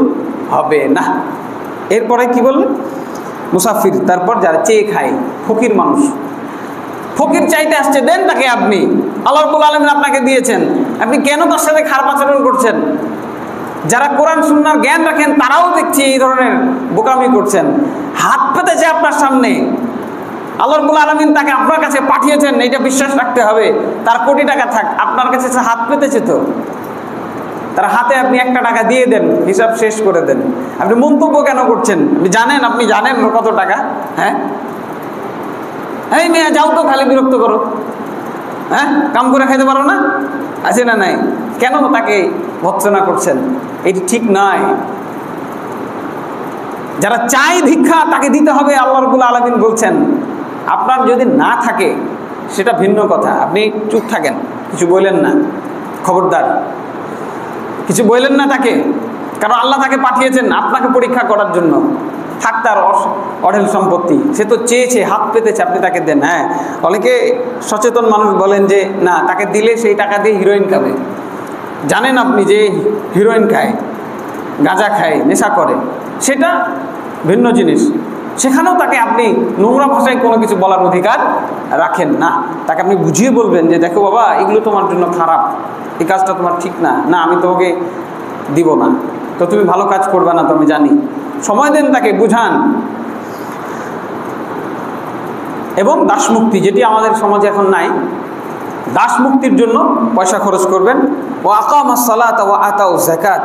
হবে না। এরপরে কি বললেন? মুসাফির, তারপর যারা চেয়ে খায়, ফকির মানুষ, ফকির চাইতে আসছে, দেন তাকে আপনি। আল্লাহ রাব্বুল আলামিন আপনাকে দিয়েছেন, আপনি কেন তার সাথে খারাপ আচরণ করছেন? যারা কোরআন সুন্নাহর জ্ঞান রাখেন তারাও দেখছি এই ধরনের বোকামি করছেন, হাত পেতেছে আপনার সামনে। আল্লাহ রাব্বুল আলামিন তাকে আপনার কাছে পাঠিয়েছেন, এটা বিশ্বাস রাখতে হবে। তার কোটি টাকা থাক, আপনার কাছে হাত পেতেছে, তো তার হাতে আপনি 1 টাকা দিয়ে দেন, হিসাব শেষ করে দেন। আপনি মন্তব্য কেন করছেন? আপনি জানেন কত টাকা? এই মেয়ে যাও তো, খালি বিরক্ত করো, কাম করে খাইতে পারো না, আছে না নাই? কেন তাকে ভৎসনা করছেন? এটি ঠিক নয়। যারা চায় ভিক্ষা, তাকে দিতে হবে। আল্লাহ রাব্বুল আলামিন বলছেন, আপনার যদি না থাকে সেটা ভিন্ন কথা, আপনি চুপ থাকেন, কিছু বললেন না, খবরদার কিছু বললেন না তাকে, কারণ আল্লাহ তাকে পাঠিয়েছেন আপনাকে পরীক্ষা করার জন্য। থাক তার অঢেল সম্পত্তি, সে তো চেয়েছে, হাত পেতেছে, আপনি তাকে দেন। অনেকে সচেতন মানুষ বলেন যে না, তাকে দিলে সেই টাকা দিয়ে হিরোইন খাবে। জানেন আপনি যে হিরোইন খায়, গাঁজা খায়, নেশা করে, সেটা ভিন্ন জিনিস। সেখানেও তাকে আপনি নোংরা ভাষায় কোনো কিছু বলার অধিকার রাখেন না। তাকে আপনি বুঝিয়ে বলবেন যে দেখো বাবা, এগুলো তোমার জন্য খারাপ, এই কাজটা তোমার ঠিক না, না আমি তোমাকে দিব না, তো তুমি ভালো কাজ করবে না, তো আমি জানি। সময় দেন, তাকে বুঝান। এবং দাসমুক্তি, যেটি আমাদের সমাজে এখন নাই, দাসমুক্তির জন্য পয়সা খরচ করবেন। ওয়া আকামাস সালাতা ওয়া আতাউ যাকাত,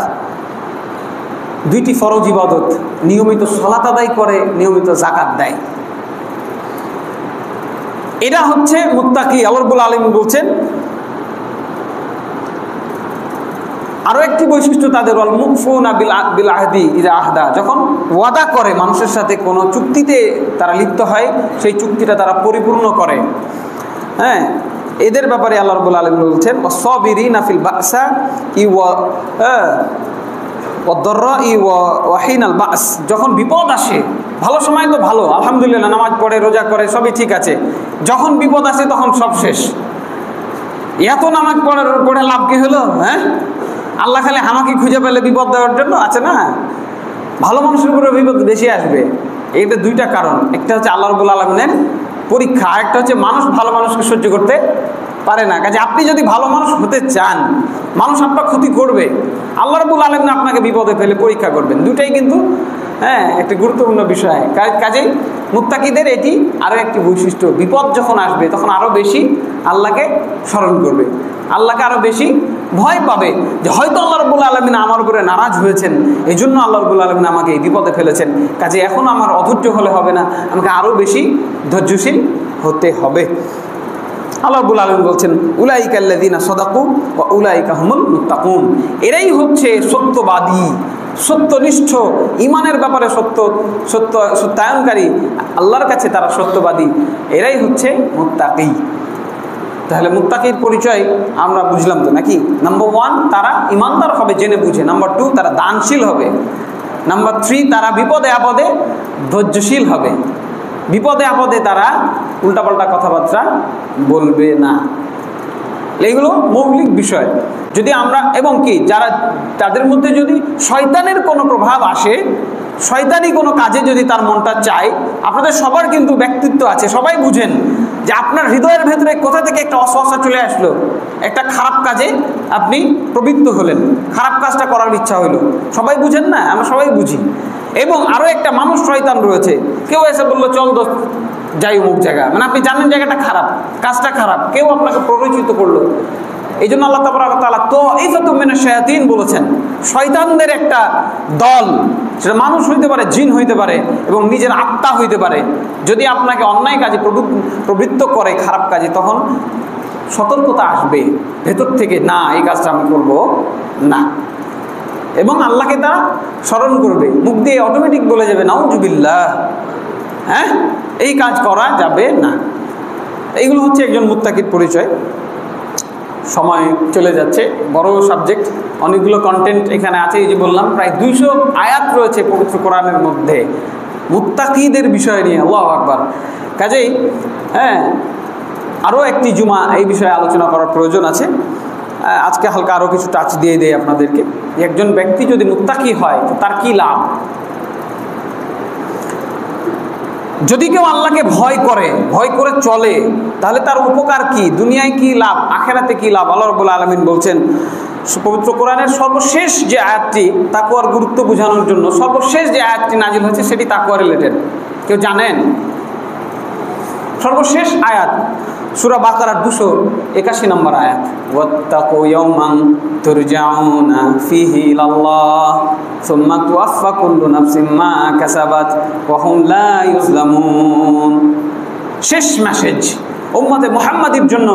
2টি ফরজ ইবাদত, নিয়মিত সালাত আদায় করে, নিয়মিত যাকাত দেয়। এটা হচ্ছে মুত্তাকি। আল্লাহ রাব্বুল আলামিন বলছেন আরো একটি বৈশিষ্ট্য তাদের, ওয়াল মুফুনা বিল আহদি ইযা আহদা, যখন ওয়াদা করে মানুষের সাথে কোনো চুক্তিতে তারা লিপ্ত হয়, সেই চুক্তিটা তারা পরিপূর্ণ করে। হ্যাঁ, এদের ব্যাপারে আল্লাহ রাব্বুল আলামিন বলছেন ওয়াসসাবিরিনা ফিল বাসা ওয়াদ-দাররাই ওয়া হিনাল বাস, যখন বিপদ আসে, ভালো সময় তো ভালো, আলহামদুলিল্লাহ, নামাজ পড়ে, রোজা করে, সবই ঠিক আছে। যখন বিপদ আসে তখন সব শেষ। এত নামাজ পড়ে লাভ কি হলো? হ্যাঁ, আল্লাহ খালি আমাকে খুঁজে পেলে বিপদ দেওয়ার জন্য আছে না? ভালো মানুষের উপরে বিপদ বেশি আসবে। এইটা 2টা কারণ, একটা হচ্ছে আল্লাহ রাব্বুল আলামিনের পরীক্ষা, আরেকটা হচ্ছে মানুষ ভালো মানুষকে সহ্য করতে পারে না। কাজে আপনি যদি ভালো মানুষ হতে চান, মানুষ আপনার ক্ষতি করবে, আল্লাহ রাব্বুল আলামিন আপনাকে বিপদে ফেলে পরীক্ষা করবেন। 2টাই কিন্তু একটা গুরুত্বপূর্ণ বিষয়। কাজেই মুত্তাকিদের এটি আরও একটি বৈশিষ্ট্য, বিপদ যখন আসবে তখন আরও বেশি আল্লাহকে স্মরণ করবে, আল্লাহকে আরও বেশি ভয় পাবে, যে হয়তো আল্লাহ রাব্বুল আলামিন আমার উপরে নারাজ হয়েছেন, এই জন্য আল্লাহ রাব্বুল আলামিন আমাকে এই বিপদে ফেলেছেন। কাজে এখন আমার অধৈর্য হলে হবে না, আমাকে আরও বেশি ধৈর্যশীল হতে হবে। আল্লাহ রাব্বুল আলামিন বলছেন উলাইকা আল্লাযীনা সাদাকু ওয়া উলাইকা হুমুল মুত্তাকুন, এরাই হচ্ছে সত্যবাদী, সত্যনিষ্ঠ, ইমানের ব্যাপারে সত্যায়নকারী, আল্লাহর কাছে তারা সত্যবাদী, এরাই হচ্ছে মুত্তাকি। তাহলে মুত্তাকির পরিচয় আমরা বুঝলাম তো নাকি? নাম্বার 1, তারা ইমানদার হবে জেনে বুঝে। নাম্বার 2, তারা দানশীল হবে। নাম্বার 3, তারা বিপদে আপদে ধৈর্যশীল হবে। বিপদে আপদে তারা উল্টাপাল্টা কথাবার্তা বলবে না। এইগুলো মৌলিক বিষয়। যদি আমরা এবং কি যারা তাদের মধ্যে যদি শয়তানের কোনো প্রভাব আসে, শয়তানি কোনো কাজে যদি তার মনটা চায়, আপনাদের সবার কিন্তু ব্যক্তিত্ব আছে, সবাই বুঝেন যে আপনার হৃদয়ের ভেতরে কোথা থেকে একটা অসহসা চলে আসলো, একটা খারাপ কাজে আপনি প্রবৃত্ত হলেন, খারাপ কাজটা করার ইচ্ছা হইলো, সবাই বুঝেন না? আমরা সবাই বুঝি। এবং আরও একটা মানুষ শয়তান রয়েছে, কেউ এসে বললো চল দোস্ত যাই অমুক জায়গা, মানে আপনি জানেন জায়গাটা খারাপ, কাজটা খারাপ, কেউ আপনাকে প্ররোচিত করলো। এই জন্য আল্লাহ তাআলা তাইফাতুম মিনাশ শায়াতিন বলেছেন, শয়তানদের একটা দল, সেটা মানুষ হইতে পারে, জিন হইতে পারে, এবং নিজের আত্মা হইতে পারে, যদি আপনাকে অন্যায় কাজে প্রবৃত্ত করে, খারাপ কাজে, তখন সতর্কতা আসবে ভেতর থেকে, না এই কাজটা আমি করব না। এবং আল্লাহকে তারা স্মরণ করবে, মুখ দিয়ে অটোমেটিক বলে যাবে নাউজুবিল্লাহ, হ্যাঁ এই কাজ করা যাবে না। এইগুলো হচ্ছে একজন মুত্তাকির পরিচয়। সময় চলে যাচ্ছে, বড় সাবজেক্ট, অনেকগুলো কন্টেন্ট এখানে আছে। এই যে বললাম প্রায় 200 আয়াত রয়েছে পবিত্র কোরআনের মধ্যে মুত্তাকিদের বিষয় নিয়ে। আল্লাহু আকবার। কাজেই আরও একটি জুমা এই বিষয়ে আলোচনা করার প্রয়োজন আছে। আজকে হালকা আরও কিছু টাচ দিয়ে দেয় আপনাদেরকে। একজন ব্যক্তি যদি মুত্তাকি হয় তার কি লাভ? যদি কেউ আল্লাহকে ভয় করে চলে, তাহলে তার উপকার কি? দুনিয়ায় কি লাভ, আখেরাতে কি লাভ? আল্লাহ রাব্বুল আলামিন বলছেন পবিত্র কোরআনের সর্বশেষ যে আয়াতটি, তাকওয়ার গুরুত্ব বোঝানোর জন্য সর্বশেষ যে আয়াতটি নাজিল হয়েছে সেটি তাকওয়া রিলেটেড। কেউ জানেন? সর্বশেষ আয়াত সূরা বাকারার 281 নম্বর আয়াত, ওয়াত্তাকু ইয়াওমান তুরজাউনা ফিহি ইলাল্লাহ সুম্মা তুওয়াফা কুল্লু নাফসিন মা কাসাবাত ওয়া হুম লা ইউজলামুন। শেষ মেসেজ উম্মতে মুহাম্মাদির জন্য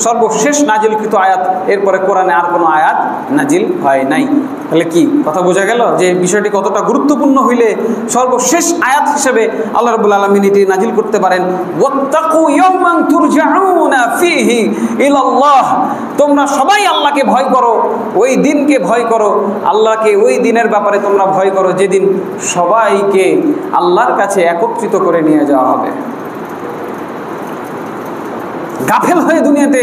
সর্বশেষ নাজিলকৃত আয়াত, এরপরে কোরআনে আর কোনো আয়াত নাজিল হয় নাই। তাহলে কি কথা বোঝা গেল যে বিষয়টি কতটা গুরুত্বপূর্ণ হইলে সর্বশেষ আয়াত হিসেবে আল্লাহ রাব্বুল আলামিন এটি নাজিল করতে পারেন। ওয়াত্তাকু ইয়াওমান তুরজাউনা ফিহি ইলাল্লাহ, তোমরা সবাই আল্লাহকে ভয় করো, ওই দিনকে ভয় করো, আল্লাহকে ওই দিনের ব্যাপারে তোমরা ভয় করো যেদিন সবাইকে আল্লাহর কাছে একত্রিত করে নিয়ে যাওয়া হবে। গাফেল হয়ে দুনিয়াতে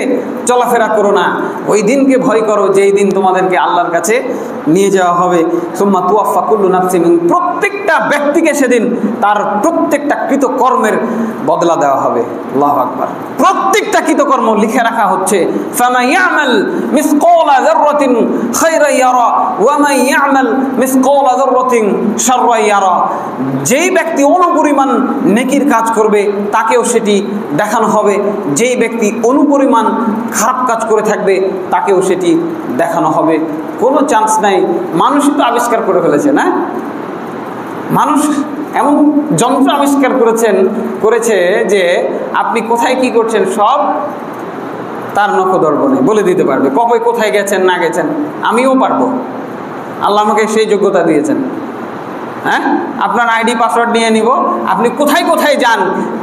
চলাফেরা করো না, ওই দিনকে ভয় করো যেই দিন তোমাদেরকে আল্লাহর কাছে নিয়ে যাওয়া হবে। সুম্মা তুওয়াফা কুল্লু নাফসিন, প্রত্যেকটা ব্যক্তিকে সেদিন তার প্রত্যেকটা কৃতকর্মের বদলা দেওয়া হবে। আল্লাহু আকবার। প্রত্যেকটা কৃতকর্ম লিখে রাখা হচ্ছে। ফামান ইয়ামাল মিসকালা যাররাতিন খায়রান ইয়ারা ওয়া মান ইয়ামাল মিসকালা যাররাতিন শাররান ইয়ারা, যেই ব্যক্তি অনুপরিমাণ নেকির কাজ করবে তাকেও সেটি দেখানো হবে, যেই ব্যক্তি অনুপরিমাণ খারাপ কাজ করে থাকবে তাকেও সেটি দেখানো হবে। কোনো চান্স নাই নাই, মানুষই তো আবিষ্কার করে ফেলেছে না। মানুষ এমন যন্ত্র আবিষ্কার করেছে যে আপনি কোথায় কি করছেন সব তার নখদর্পণে বলে দিতে পারবে, কবে কোথায় গেছেন না গেছেন। আমিও পারবো, আল্লাহ আমাকে সেই যোগ্যতা দিয়েছেন। হ্যাঁ, আপনার আইডি পাসওয়ার্ড নিয়ে নিব, আপনি কোথায় কোথায় যান,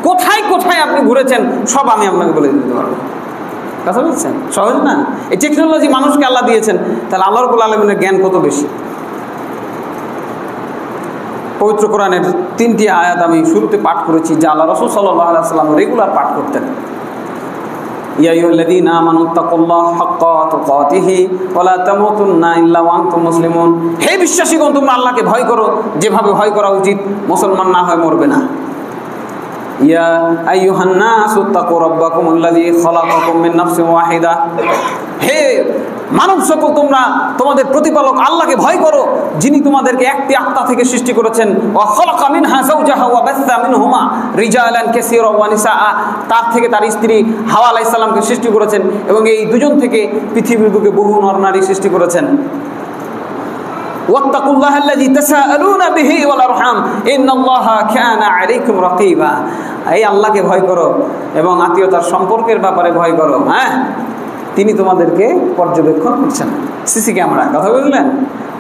কোথায় কোথায় আপনি ঘুরেছেন সব আমি আপনাকে বলে দিতে পারবো। কথা বলছেন, সহজ না? এই টেকনোলজি মানুষকে আল্লাহ দিয়েছেন, তাহলে আল্লাহ রাব্বুল আলামিনের জ্ঞান কত বেশি। পবিত্র কোরআনের 3টি আয়াত আমি শুরুতে পাঠ করেছি, যা আল্লাহ রাসূল সাল্লাল্লাহু আলাইহি ওয়াসাল্লাম রেগুলার পাঠ করতেন। ইয়া আইয়ুহাল্লাযীনা আমানুত্তাকুল্লাহা হাক্কা তুকাতিহি ওয়া লা তামুতুন্না ইল্লা ওয়া আনতুম মুসলিমুন। হে বিশ্বাসীগণ, তোমরা আল্লাহকে ভয় করো যেভাবে ভয় করা উচিত, মুসলমান না হয় মরবে না। ইয়া আইয়ুহান নাসু তাকু রাব্বাকুমুল্লাযী খালাকাকুম মিন নাফসিন ওয়াহিদা। হে মানব সকল, তোমরা তোমাদের প্রতিপালক আল্লাহকে ভয় করো, যিনি তোমাদেরকে একটি আত্মা থেকে সৃষ্টি করেছেন। ওয়া খালাকা মিনহা যাওজাহা ওয়া বাসসা মিনহুমা রিজালান কাসীরা ওয়া নিসাআ। তার থেকে তার স্ত্রী হাওয়া আলাইহিস সালামকে সৃষ্টি করেছেন এবং এই দুজন থেকে পৃথিবীর বুকে বহু নর নারী সৃষ্টি করেছেন। ওয়াত্তাকুল্লাহাল্লাযী তাসাআলুনা বিহি ওয়াল আরহাম ইন্নাল্লাহা কানা আলাইকুম রাকীবা। এই আল্লাহকে ভয় করো এবং আত্মীয়তার সম্পর্কের ব্যাপারে ভয় করো। হ্যাঁ, তিনি তোমাদেরকে পর্যবেক্ষণ করছেন। সিসি ক্যামেরা, কথা বললেন,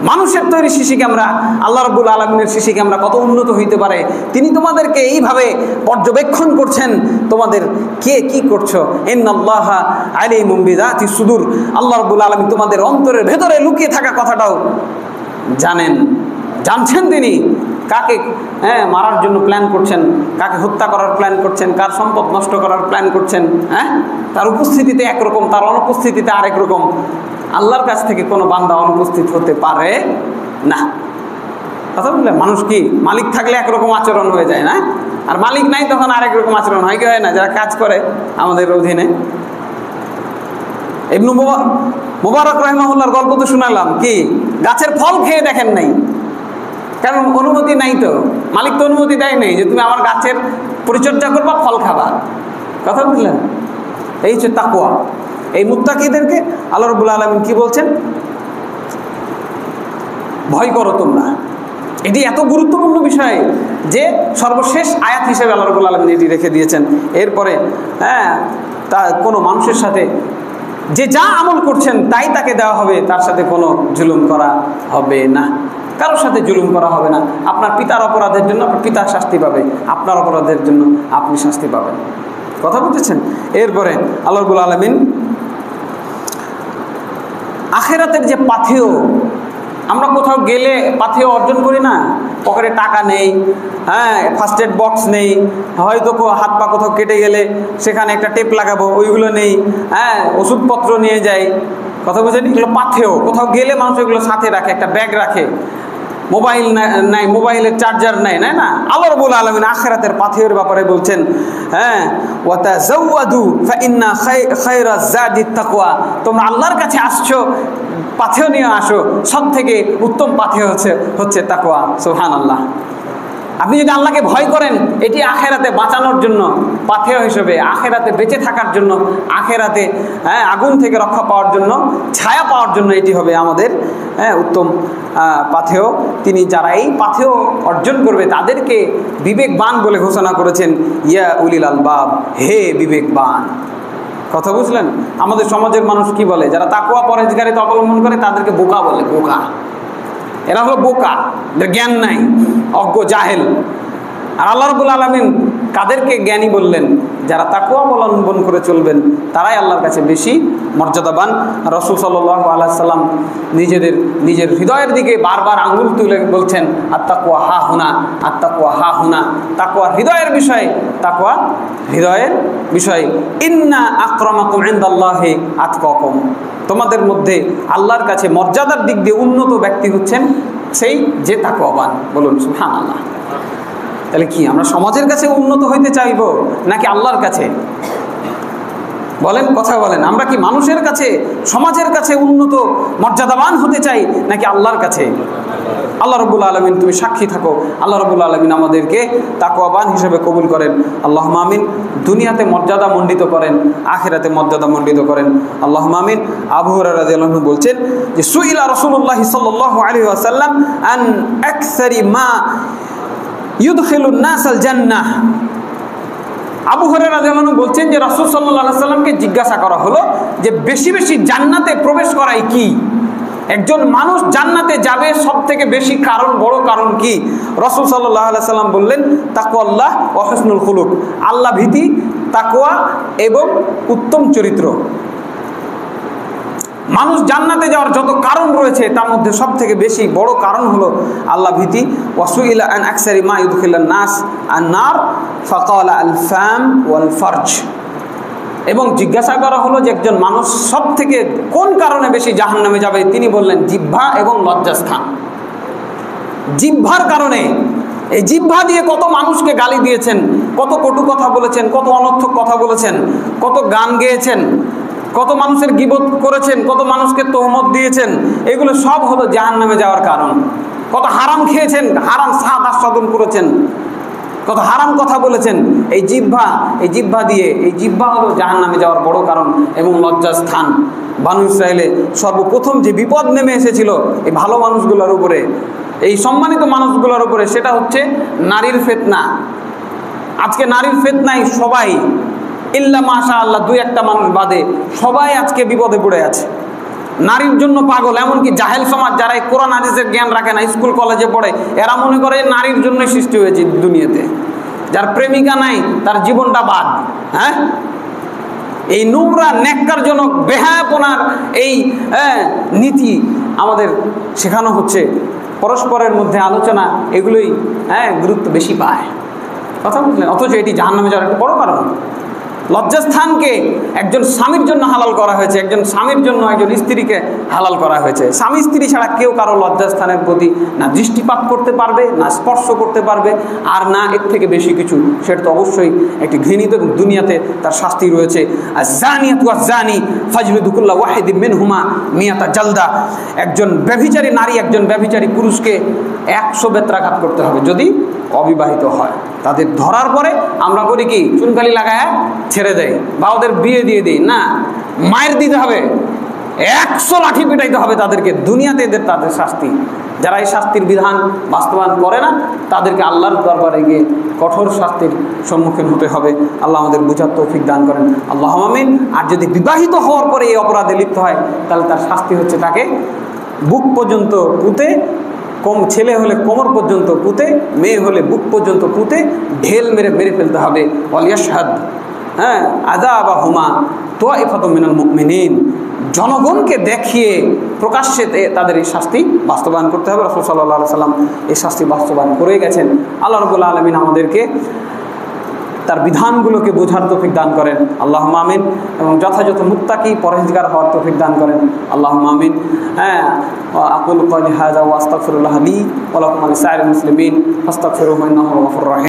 মানুষের তৈরি সিসি ক্যামেরা, আল্লাহ রাব্বুল আলামিনের সিসি ক্যামেরা কত উন্নত হইতে পারে। তিনি তোমাদেরকে এইভাবে পর্যবেক্ষণ করছেন, তোমাদের কে কি করছো। ইন্নাল্লাহা আলিমুম বিযাতিস সুদূর। আল্লাহ রাব্বুল আলামিন তোমাদের অন্তরের ভেতরে লুকিয়ে থাকা কথাটাও জানছেন। তিনি কাকে মারার জন্য প্ল্যান করছেন, কাকে হত্যা করার প্ল্যান করছেন, কার সম্পদ নষ্ট করার প্ল্যান করছেন। হ্যাঁ, তার উপস্থিতিতে একরকম, তার অনুপস্থিতিতে আরেক রকম। আল্লাহর কাছ থেকে কোনো বান্দা অনুপস্থিত হতে পারে না। কথা বললে, মানুষ কি মালিক থাকলে একরকম আচরণ হয়ে যায় না, আর মালিক নাই তখন আরেক রকম আচরণ হয় কি হয় না, যারা কাজ করে আমাদের অধীনে। ইবনে মুবারক রাহিমাহুল্লাহর গল্প তো শুনালাম, কি গাছের ফল খেয়ে দেখেন নাই, কারণ অনুমতি নাই, তো মালিক তো অনুমতি দেয় নাই যে তুমি আমার গাছের পরিচর্যা করবা, ফল খাবা। কথা বুঝলেন? এই হচ্ছে তাকওয়া। এই মুত্তাকিদেরকে আল্লাহ রাব্বুল আলামিন কি বলছেন? ভয় করো তোমরা। এটি এত গুরুত্বপূর্ণ বিষয় যে সর্বশেষ আয়াত হিসেবে আল্লাহ রাব্বুল আলামিন এটি রেখে দিয়েছেন। এরপরে তা কোনো মানুষের সাথে যে যা আমল করছেন তাই তাকে দেওয়া হবে, তার সাথে কোনো জুলুম করা হবে না, কারোর সাথে জুলুম করা হবে না। আপনার পিতার অপরাধের জন্য আপনার পিতা শাস্তি পাবে, আপনার অপরাধের জন্য আপনি শাস্তি পাবেন। কথা বুঝতেছেন? এরপরে আল্লাহ রাব্বুল আলামিন আখিরাতের যে পাথেয়, আমরা কোথাও গেলে পাথেয় অর্জন করি না, পকেটে টাকা নেই, হ্যাঁ, ফার্স্ট এড বক্স নেই, হয়তো হাত পা কোথাও কেটে গেলে সেখানে একটা টেপ লাগাবো, ওইগুলো নেই, হ্যাঁ, ওষুধপত্র নিয়ে যাই। কথা বুঝেন? এগুলো পাথেয়। কোথাও গেলে মানুষ এগুলো সাথে রাখে, একটা ব্যাগ রাখে। মোবাইল নাই, মোবাইলের চার্জার নাই, না। আল্লাহ রাব্বুল আলামিন আখিরাতের পাথেয়ের ব্যাপারে বলছেন, হ্যাঁ, ওয়া তাযাওয়াদু ফাইন্না খায়রাজ যাদিত তাকওয়া। তোমরা আল্লাহর কাছে আসছো, পাথেয় নিয়ে আসো, সব থেকে উত্তম পাথেয় হচ্ছে তাকওয়া। সুবহানাল্লাহ। আপনি যদি আল্লাহকে ভয় করেন, এটি আখেরাতে বাঁচানোর জন্য পাথেয় হিসেবে, আখেরাতে বেঁচে থাকার জন্য, আখেরাতে আগুন থেকে রক্ষা পাওয়ার জন্য, ছায়া পাওয়ার জন্য এটি হবে আমাদের উত্তম পাথেয়। তিনি যারা এই পাথেয় অর্জন করবে তাদেরকে বিবেকবান বলে ঘোষণা করেছেন, ইয়া উলিল আলবাব, হে বিবেকবান। কথা বুঝলেন? আমাদের সমাজের মানুষ কি বলে? যারা তাকওয়া পরহেজগারিতা অবলম্বন করে তাদেরকে বোকা বলে। বোকা, এরা হলো বোকা, জ্ঞান নাই, অজ্ঞ, জাহেল। আর আল্লাহ রাব্বুল আলামিন কাদেরকে জ্ঞানী বললেন? যারা তাকওয়া অবলম্বন করে চলবেন তারাই আল্লাহর কাছে বেশি মর্যাদাবান। রাসূল সাল্লাল্লাহু আলাইহি সাল্লাম নিজের হৃদয়ের দিকে বারবার আঙুল তুলে বলছেন, আত্তাকওয়া হা হুনা, আত্তাকওয়া হা হুনা। তাকওয়া হৃদয়ের বিষয়, তাকওয়া হৃদয়ের বিষয়। ইন্না আকরামাকুম ইনদাল্লাহি আতকাকুম। তোমাদের মধ্যে আল্লাহর কাছে মর্যাদার দিক দিয়ে উন্নত ব্যক্তি হচ্ছেন সেই যে তাকওয়াবান। বলুন সুবহানাল্লাহ। তাহলে কি আমরা সমাজের কাছে উন্নত হইতে চাইব নাকি আল্লাহর কাছে? বলেন, কথা বলেন। আমরা কি মানুষের কাছে, সমাজের কাছে উন্নত মর্যাদাবান হতে চাই নাকি আল্লাহর কাছে? আল্লাহ রাব্বুল আলামিন তুমি সাক্ষী থাকো, আল্লাহ রাব্বুল আলামিন আমাদেরকে তাকওয়াবান হিসেবে কবুল করেন। আল্লাহুম্মা আমিন। দুনিয়াতে মর্যাদা মণ্ডিত করেন, আখিরাতে মর্যাদা মণ্ডিত করেন। আল্লাহুম্মা আমিন। আবু হুরায়রা রাদিয়াল্লাহু আনহু বলছেন যে সুইলা রাসূলুল্লাহ সাল্লাল্লাহু আলাইহি ওয়াসাল্লাম আন আকসারি মা ইউদখিলুন নাসাল জান্নাহ। আবু হুরায়রা রাদিয়াল্লাহু আনহু বলছেন যে রাসূল সাল্লাল্লাহু আলাইহি ওয়াসাল্লামকে জিজ্ঞাসা করা হলো যে বেশি বেশি জান্নাতে প্রবেশ করাই কি, একজন মানুষ জান্নাতে যাবে সবথেকে বেশি কারণ, বড় কারণ কি? রাসূল সাল্লাল্লাহু আলাইহি সাল্লাম বললেন তাকওয়াল্লাহ ওয়া হুসনুল খুলুক, আল্লাহ ভীতি, তাকওয়া এবং উত্তম চরিত্র। মানুষ জান্নাতে যাওয়ার যত কারণ রয়েছে তার মধ্যে সবথেকে বেশি বড় কারণ হলো আল্লাহ ভীতি। ওয়াসুইলা আন আকসারি মা ইউদখিলুন নাস আন-নার ফাকালা আল-ফাম ওয়াল ফারজ। এবং জিজ্ঞাসা করা হলো যে একজন মানুষ সব থেকে কোন কারণে বেশি জাহান্নামে যাবে, তিনি বললেন জিহ্বা এবং লজ্জাস্থান। জিহ্বার কারণে, এই জিহ্বা দিয়ে কত মানুষকে গালি দিয়েছেন, কত কটু কথা বলেছেন, কত অনর্থক কথা বলেছেন, কত গান গেয়েছেন, কত মানুষের গীবত করেছেন, কত মানুষকে তহমত দিয়েছেন, এগুলো সব হলো জাহান্নামে যাওয়ার কারণ। কত হারাম খেয়েছেন, হারাম স্বাদ আস্বাদন করেছেন, কত হারাম কথা বলেছেন। এই জিহ্বা দিয়ে, এই জিহ্বা হলো জাহান্নামে যাওয়ার বড় কারণ এবং লজ্জাস্থান। বানু ইসরায়েলে সর্বপ্রথম যে বিপদ নেমে এসেছিল এই ভালো মানুষগুলোর উপরে, এই সম্মানিত মানুষগুলোর উপরে, সেটা হচ্ছে নারীর ফিতনা। আজকে নারীর ফিতনায় সবাই, ইল্লা মাশাআল্লাহ দুই একটা মানুষ বাদে, সবাই আজকে বিপদে পড়ে আছে, নারীর জন্য পাগল। এমনকি জাহেল সমাজ, যারা এই কোরআন হাদিসের জ্ঞান রাখে না, স্কুল কলেজে পড়ে, এরা মনে করে নারীর জন্য সৃষ্টি হয়েছে দুনিয়াতে। যার প্রেমিকা নাই তার জীবনটা বাদ। হ্যাঁ, এই নোংরা ন্যাক্কারজনক বেহায়াপনার এই নীতি আমাদের শেখানো হচ্ছে। পরস্পরের মধ্যে আলোচনা, এগুলোই গুরুত্ব বেশি পায়, কথা বুঝলেন? অথচ এটি জাহান্নামে যাওয়ার একটা বড় কারণ। লজ্জাস্থানকে একজন স্বামীর জন্য হালাল করা হয়েছে, একজন স্বামীর জন্য একজন স্ত্রীকে হালাল করা হয়েছে। স্বামী স্ত্রী ছাড়া কেউ কারো লজ্জাস্থানের প্রতি না দৃষ্টিপাত করতে পারবে, না স্পর্শ করতে পারবে, আর না এর থেকে বেশি কিছু। সেটা তো অবশ্যই একটি ঘৃণিত, এবং দুনিয়াতে তার শাস্তি রয়েছে। আর জানিয়াতু আজ-জানি ফাজলিদু কুল্লা ওয়াহিদিন মিনহুমা মিয়াতা জালদা। একজন ব্যভিচারী নারী, একজন ব্যভিচারী পুরুষকে 100 বেত্রাঘাত করতে হবে যদি অবিবাহিত হয়। তাদের ধরার পরে আমরা করি কি, চুনকালি লাগায় ছেড়ে দেয় বা ওদের বিয়ে দিয়ে দিই না, মায়ের দিতে হবে, 100 লাঠি পিটাইতে হবে তাদেরকে। দুনিয়াতে তাদের শাস্তি। যারা এই শাস্তির বিধান বাস্তবায়ন করে না তাদেরকে আল্লাহর দরবারে গিয়ে কঠোর শাস্তির সম্মুখীন হতে হবে। আল্লাহ আমাদের বুঝার তৌফিক দান করেন, আল্লাহুম্মা আমিন। আর যদি বিবাহিত হওয়ার পরে এই অপরাধে লিপ্ত হয় তাহলে তার শাস্তি হচ্ছে তাকে বুক পর্যন্ত পুঁতে, ছেলে হলে কোমর পর্যন্ত পুঁতে, মেয়ে হলে বুক পর্যন্ত পুঁতে ঢেল মেরে ফেলতে হবে। ওয়ালিয়াশহাদ আযাবাহুমা তাইফাতুম মিনাল মুমিনিন। জনগণকে দেখিয়ে প্রকাশ্যে তাদের এই শাস্তি বাস্তবায়ন করতে হবে। রাসূল সাল্লাল্লাহু আলাইহি সাল্লাম এই শাস্তি বাস্তবায়ন করে গেছেন। আল্লাহ রাব্বুল আলামিন আমাদেরকে তার বিধানগুলোকে বোঝার তৌফিক দান করেন, আল্লাহুম্মা আমিন। এবং যথাযথ মুত্তাকি পরহেজগার হওয়ার তৌফিক দান করেন, আল্লাহুম্মা আমিন। আকুলু ক্বালি হাযা ওয়া আস্তাগফিরুল্লাহ লি ওয়া লাকুম ওয়া লিসাইরিল মুসলিমিন ফাস্তাগফিরুহু ইন্নাহু হুয়াল গফুরুর রাহিম।